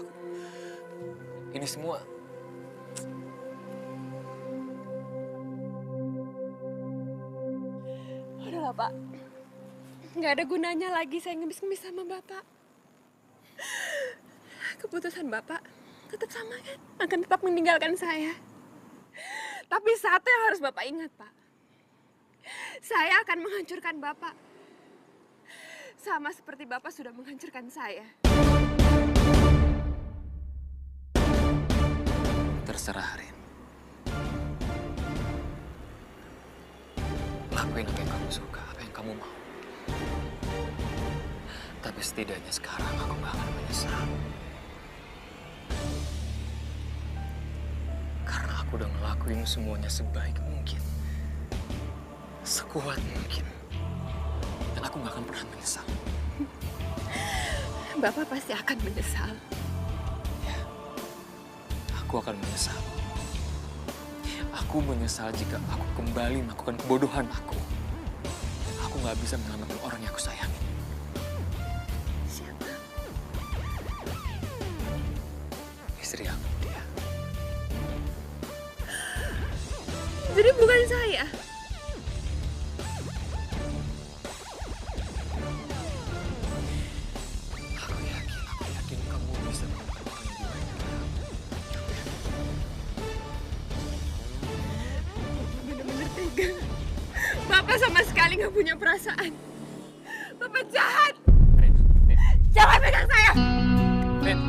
Ini semua... Udahlah, Pak. Nggak ada gunanya lagi saya ngemis-ngemis sama Bapak. Keputusan Bapak tetap sama kan? Akan tetap meninggalkan saya. Tapi satu yang harus Bapak ingat, Pak. Saya akan menghancurkan Bapak. Sama seperti Bapak sudah menghancurkan saya. Terserah, Rin. Lakuin apa yang kamu suka, apa yang kamu mau. Tapi setidaknya sekarang aku gak akan menyesal. Karena aku udah ngelakuin semuanya sebaik mungkin. Sekuat mungkin. Dan aku gak akan pernah menyesal. Bapak pasti akan menyesal. Ya, aku akan menyesal. Aku menyesal jika aku kembali melakukan kebodohan aku. Aku gak bisa menyelamatkan orang yang aku sayangi. Siapa? Istri aku, dia. Jadi bukan saya. Aku yakin kamu bisa menemukan orang yang baik. Bener-bener tega. Bapak sama sekali nggak punya perasaan. Bapak jahat. Rin. Jangan pegang saya. Rin.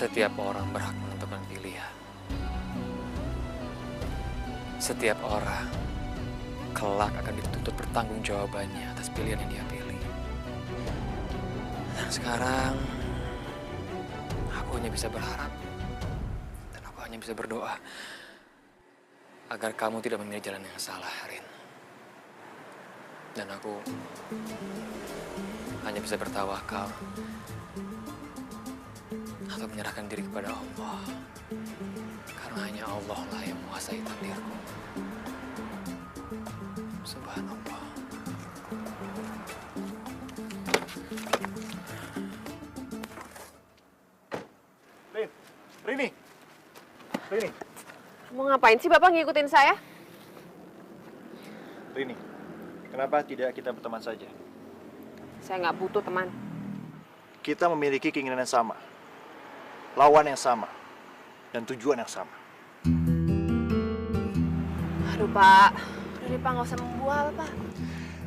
Setiap orang berhak menentukan pilihan. Setiap orang kelak akan dituntut pertanggungjawabannya atas pilihan yang dia pilih. Dan sekarang aku hanya bisa berharap dan aku hanya bisa berdoa agar kamu tidak memilih jalan yang salah, Rin. Dan aku hanya bisa bertawakal atau menyerahkan diri kepada Allah. Karena hanya Allah lah yang menguasai takdirku. Subhanallah. Rini. Mau ngapain sih Bapak ngikutin saya? Rini, kenapa tidak kita berteman saja? Saya nggak butuh teman. Kita memiliki keinginan yang sama, lawan yang sama, dan tujuan yang sama. Aduh Pak, udah Pak nggak usah membual Pak.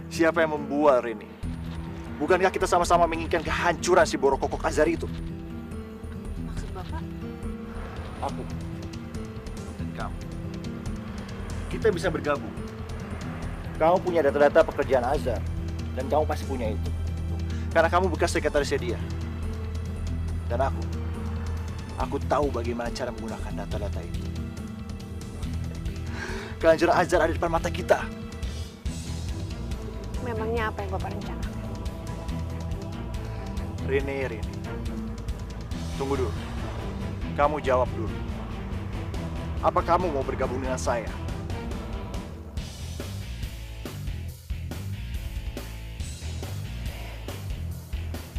Siapa yang membual, Rini? Bukankah kita sama-sama menginginkan kehancuran si Boro Kokok Azari itu? Maksud Bapak? Aku dan kamu. Kita bisa bergabung. Kamu punya data-data pekerjaan Azhar, dan kamu pasti punya itu. Karena kamu bekas sekretarisnya dia. Dan aku tahu bagaimana cara menggunakan data-data ini. Kehancuran Azhar ada di depan mata kita. Memangnya apa yang Bapak rencanakan? Rini. Tunggu dulu. Kamu jawab dulu. Apa kamu mau bergabung dengan saya?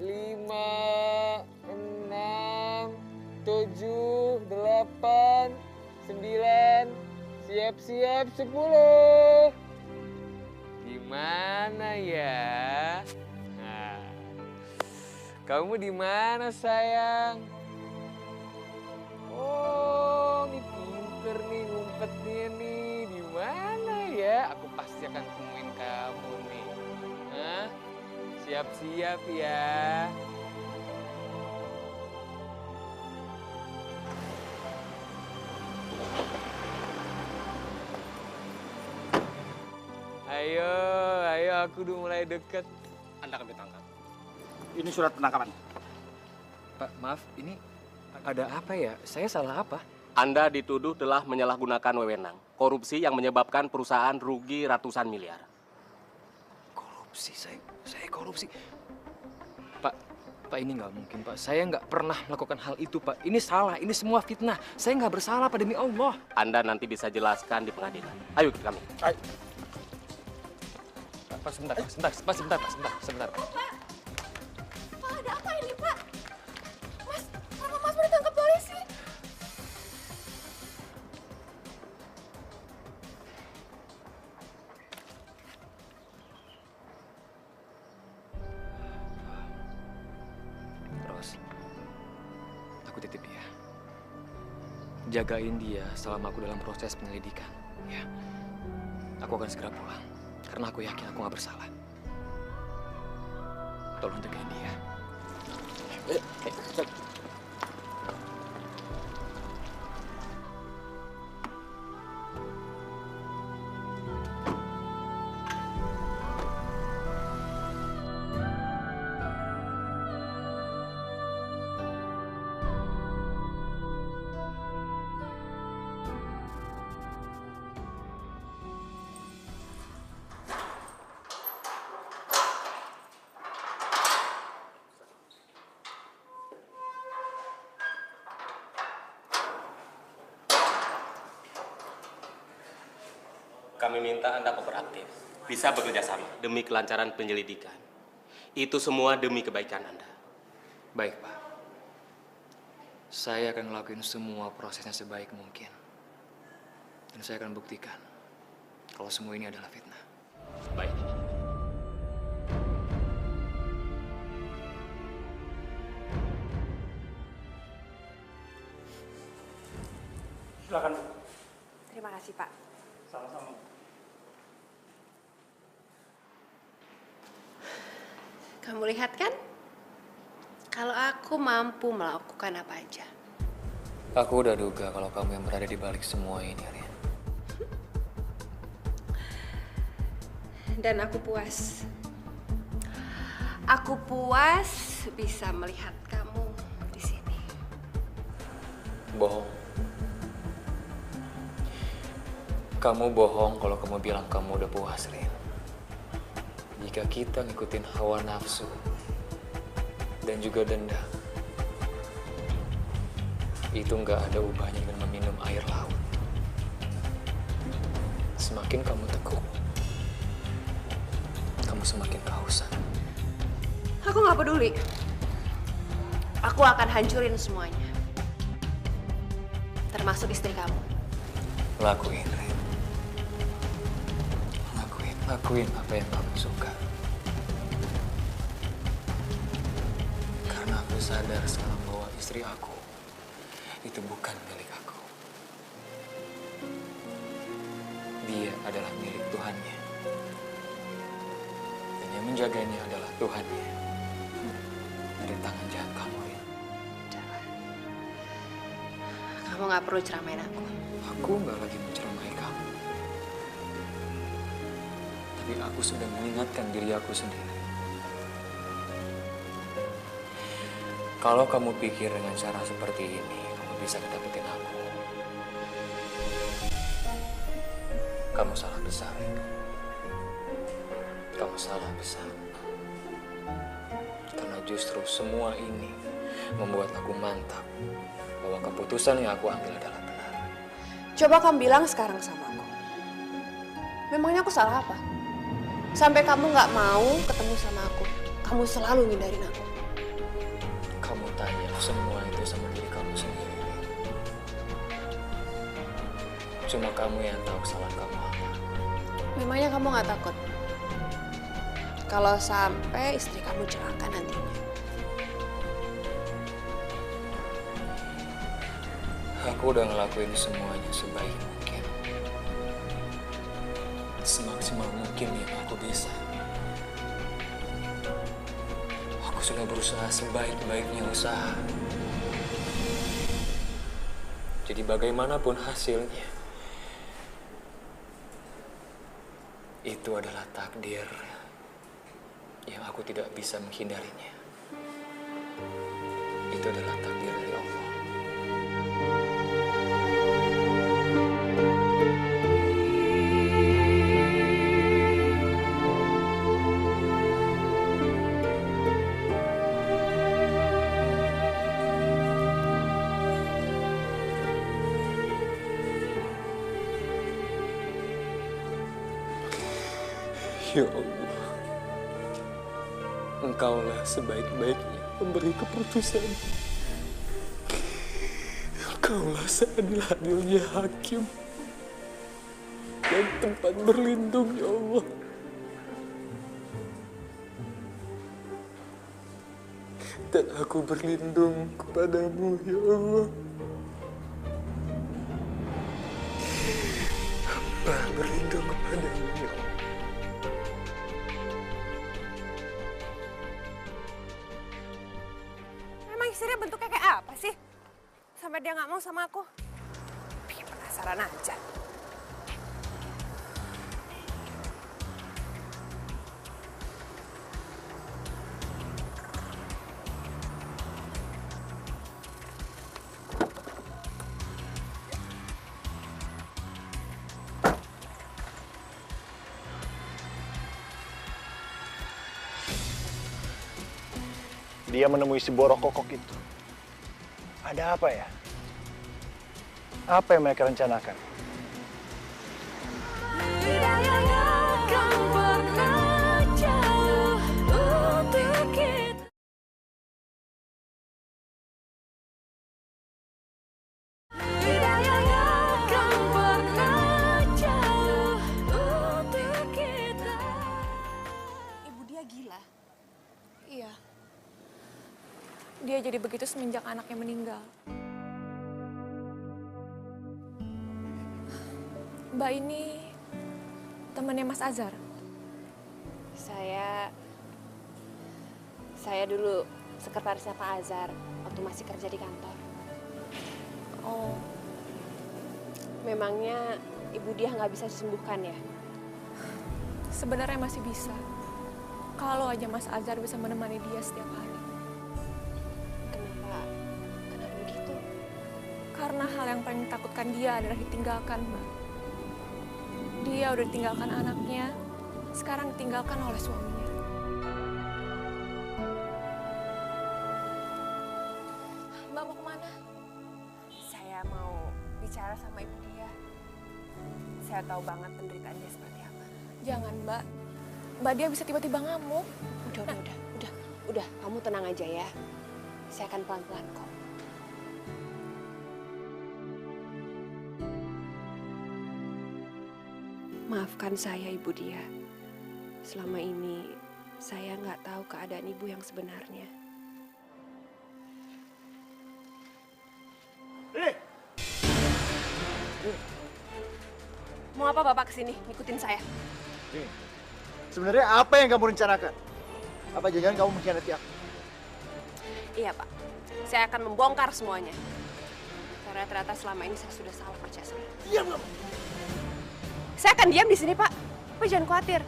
5, 6, 7, 8, 9, siap-siap 10. Gimana ya? Nah, kamu di mana sayang? Oh, ini pinter nih ngumpetnya nih. Di mana ya? Aku pasti akan temuin kamu nih. Hah? Siap-siap ya. Ayo, aku udah mulai deket. Anda akan ditangkap. Ini surat penangkapan. Pak, maaf, ini ada apa ya? Saya salah apa? Anda dituduh telah menyalahgunakan wewenang, korupsi yang menyebabkan perusahaan rugi ratusan miliar. Korupsi, saya korupsi. Pak ini nggak mungkin Pak. Saya nggak pernah melakukan hal itu Pak. Ini salah, ini semua fitnah. Saya nggak bersalah Pak, demi Allah. Anda nanti bisa jelaskan di pengadilan. Ayo ikut kami. Ayo. Pak, sebentar. Pak, ada apa ini, Pak? Mas, kenapa Mas mau ditangkap polisi? Terus, aku titip dia. Jagain dia selama aku dalam proses penyelidikan. Ya, aku akan segera pulang. Karena aku yakin aku nggak bersalah. Tolong jagain dia. Kami minta Anda kooperatif, bisa bekerja sama demi kelancaran penyelidikan. Itu semua demi kebaikan Anda. Baik, Pak. Saya akan ngelakuin semua prosesnya sebaik mungkin. Dan saya akan buktikan kalau semua ini adalah fitnah. Baik. Silakan, Bu. Terima kasih, Pak. Sama-sama. Kamu lihat kan? Kalau aku mampu melakukan apa aja. Aku udah duga kalau kamu yang berada di balik semua ini, Rin. Dan aku puas. Aku puas bisa melihat kamu di sini. Bohong. Kamu bohong kalau kamu bilang kamu udah puas, Rin. Jika kita ngikutin hawa nafsu dan juga dendam, itu nggak ada ubahnya dengan meminum air laut. Semakin kamu tekuk, kamu semakin kehausan. Aku nggak peduli. Aku akan hancurin semuanya. Termasuk istri kamu. Lakuin, Rin. Lakuin apa yang kamu suka. Karena aku sadar sekarang bahwa istri aku itu bukan milik aku. Dia adalah milik Tuhannya. Dan yang menjaganya adalah Tuhannya. Dari tangan jahat kamu, Rin. Kamu nggak perlu ceramain aku. Aku nggak lagi menceramai kamu. Tapi aku sudah mengingatkan diri aku sendiri. Kalau kamu pikir dengan cara seperti ini, kamu bisa dapetin aku. Kamu salah besar. Kamu salah besar. Karena justru semua ini membuat aku mantap bahwa keputusan yang aku ambil adalah benar. Coba kamu bilang sekarang sama aku. Memangnya aku salah apa? Sampai kamu nggak mau ketemu sama aku. Kamu selalu ngindarin aku. Kamu tanya semua itu sama diri kamu sendiri. Cuma kamu yang tahu kesalahan kamu apa. Memangnya kamu nggak takut? Kalau sampai istri kamu celaka nantinya. Aku udah ngelakuin semuanya sebaik mungkin. Semaksimal mungkin yang aku bisa. Aku sudah berusaha sebaik-baiknya usaha. Jadi bagaimanapun hasilnya, itu adalah takdir yang aku tidak bisa menghindarinya. Itu adalah takdir dari Allah. Ya Allah, Engkaulah sebaik-baiknya memberi keputusan. Engkaulah seadil-adilnya hakim dan tempat berlindung, ya Allah. Dan aku berlindung kepadamu, ya Allah. Hamba berlindung kepadamu, ya Allah. Istrinya bentuknya kayak apa sih? Sampai dia nggak mau sama aku. Bikin penasaran aja. Dia menemui si borok kokok itu. Ada apa ya? Apa yang mereka rencanakan? Tidak akan pernah jauh. Dia jadi begitu semenjak anaknya meninggal. Mbak ini temannya Mas Azhar? Saya dulu sekretarisnya Pak Azhar waktu masih kerja di kantor. Oh, Memangnya ibu dia nggak bisa disembuhkan ya? sebenarnya masih bisa. Kalau aja Mas Azhar bisa menemani dia setiap hari. Kenapa begitu? Karena hal yang paling ditakutkan dia adalah ditinggalkan, Mbak. Dia udah ditinggalkan anaknya, sekarang ditinggalkan oleh suaminya. Mbak mau kemana? Saya mau bicara sama ibu dia. Saya tahu banget penderitaan dia seperti apa. Jangan, Mbak. Mbak dia bisa tiba-tiba ngamuk. Udah, kamu tenang aja ya. Saya akan pelan-pelan kok. Maafkan saya, Ibu Dia. Selama ini saya nggak tahu keadaan ibu yang sebenarnya. Mau apa Bapak kesini? Ngikutin saya. Sebenarnya apa yang kamu rencanakan? Apa jangan kamu mengkhianati aku? Iya Pak, saya akan membongkar semuanya. Karena ternyata selama ini saya sudah salah percaya sama. Diam kamu. Saya akan diam di sini Pak. Bapak jangan khawatir.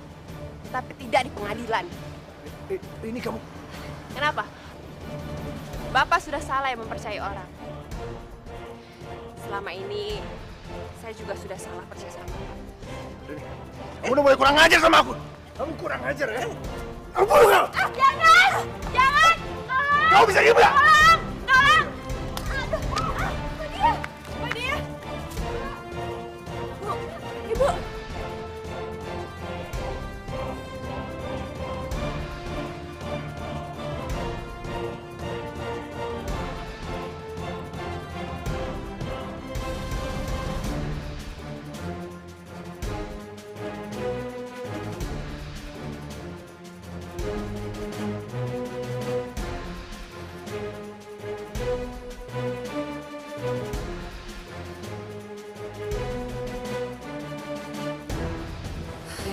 Tapi tidak di pengadilan. Ini kamu. Kenapa? Bapak sudah salah yang mempercayai orang. Selama ini saya juga sudah salah percaya sama Bapak. Kamu udah mulai kurang ajar sama aku. Kamu kurang ajar ya? Aku bunuh kamu. Jangan! Jangan! Tolong! Kamu bisa diam nggak? Tolong! Tolong! Aduh! Mbak Dia! Bu, Ibu.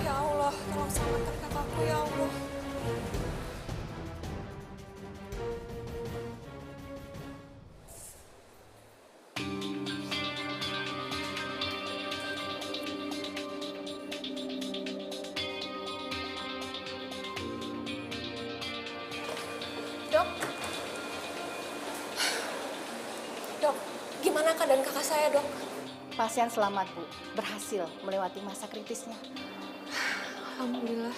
Ya Allah, tolong selamatkan kakakku ya Allah. Dok? Dok, gimana keadaan kakak saya, Dok? Pasien selamat, Bu. Berhasil melewati masa kritisnya. Alhamdulillah.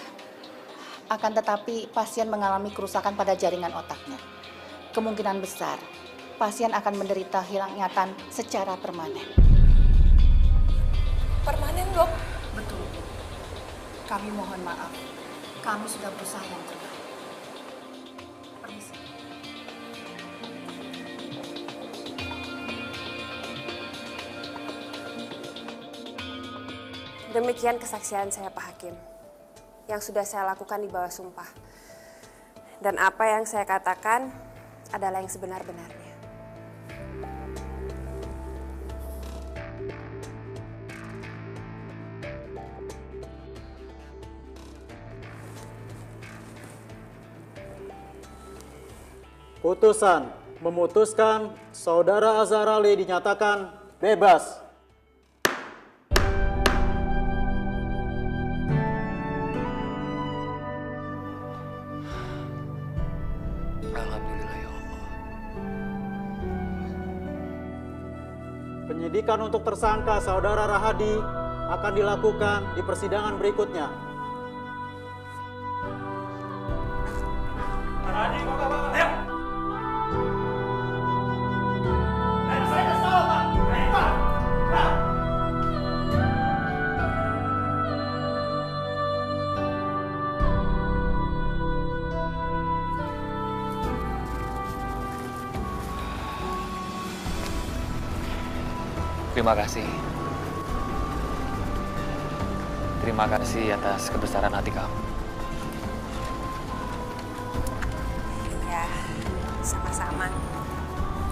Akan tetapi pasien mengalami kerusakan pada jaringan otaknya. Kemungkinan besar pasien akan menderita hilang ingatan secara permanen. Permanen, Dok? Betul, Bu. Kami mohon maaf. Kami sudah berusaha yang terbaik. Permisi. Demikian kesaksian saya Pak Hakim. Yang sudah saya lakukan di bawah sumpah. Dan apa yang saya katakan adalah yang sebenar-benarnya. Putusan memutuskan Saudara Azhar Ali dinyatakan bebas. Alhamdulillah ya Allah. Penyidikan untuk tersangka Saudara Rahadi akan dilakukan di persidangan berikutnya. Rahadi, ayo. Saya kesal, Pak. Pak. Terima kasih. Terima kasih atas kebesaran hati kamu. Iya, Sama-sama.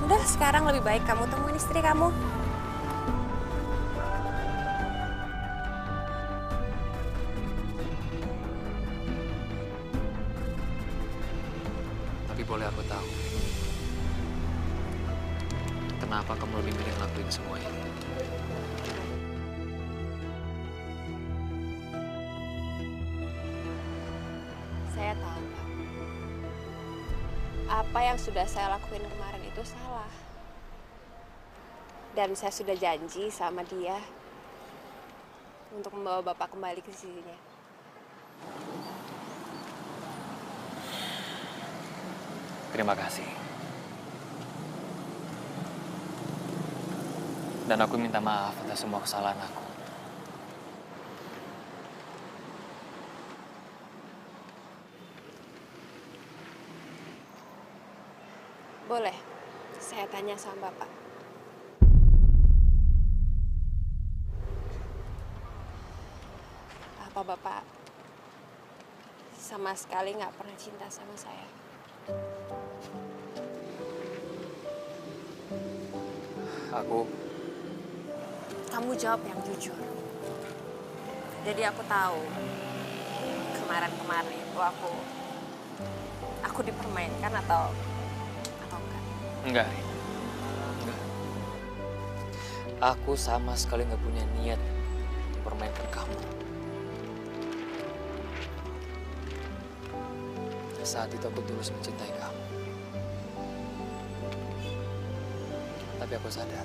Udah, sekarang lebih baik kamu temuin istri kamu. Tapi boleh aku tahu, kenapa kamu lebih milih ngelakuin semua ini? Saya tahu, Pak. Apa yang sudah saya lakuin kemarin itu salah. Dan saya sudah janji sama dia untuk membawa Bapak kembali ke sisinya. Terima kasih. Dan aku minta maaf atas semua kesalahan aku. Boleh, saya tanya sama Bapak. Apa Bapak sama sekali nggak pernah cinta sama saya? Kamu jawab yang jujur. Jadi aku tahu kemarin itu aku dipermainkan atau enggak? Enggak. Aku sama sekali nggak punya niat mempermainkan kamu. Saat itu aku tulus mencintai kamu. Tapi aku sadar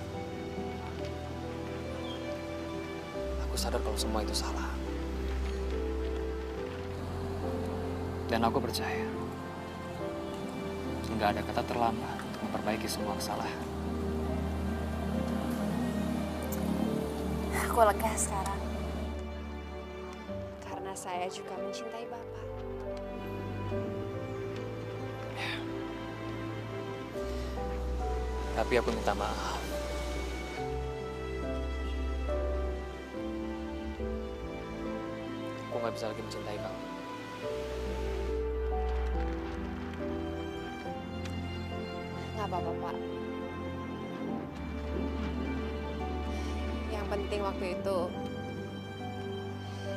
kalau semua itu salah. Dan aku percaya nggak ada kata terlambat untuk memperbaiki semua kesalahan. Aku lega sekarang. Karena saya juga mencintai Bapak. Tapi aku minta maaf. Aku nggak bisa lagi mencintai kamu. Nggak apa-apa, Pak. Yang penting waktu itu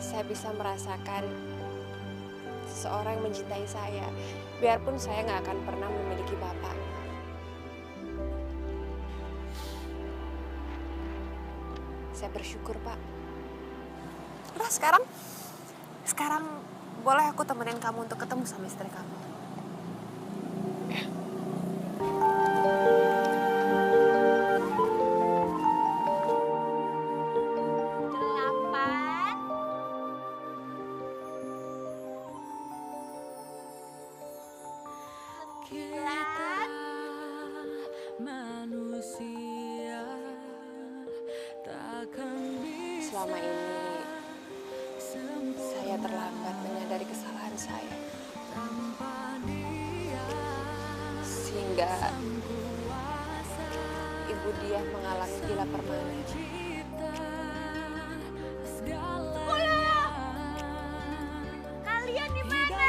saya bisa merasakan seseorang yang mencintai saya. Biarpun saya nggak akan pernah memiliki Bapak. Saya bersyukur, Pak. Udah, sekarang boleh aku temenin kamu untuk ketemu sama istri kamu. Selama ini saya terlambat menyadari kesalahan saya, sehingga ibu dia mengalami gila permanen. Kalian di mana?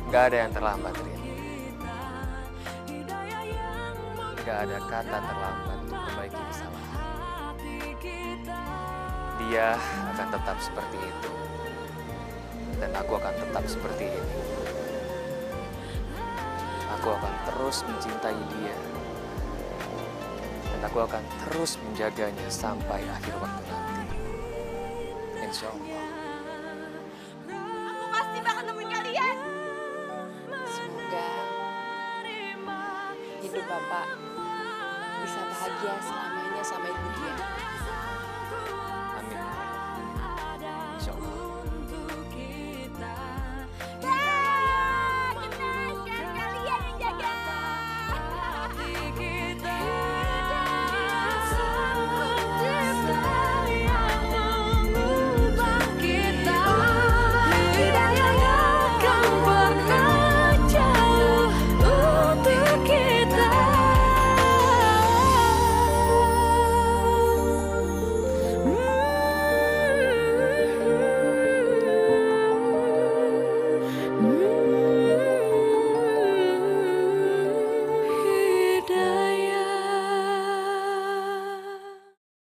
Gak ada yang terlambat, Rin. Gak ada kata terlambat untuk memperbaiki kesalahan. Dia akan tetap seperti itu. Dan aku akan tetap seperti ini. Aku akan terus mencintai dia. Dan aku akan terus menjaganya sampai akhir waktu nanti. Insya Allah. Aku pasti bakal nemuin kalian. Semoga hidup Bapak bisa bahagia selamanya sama ibu dia.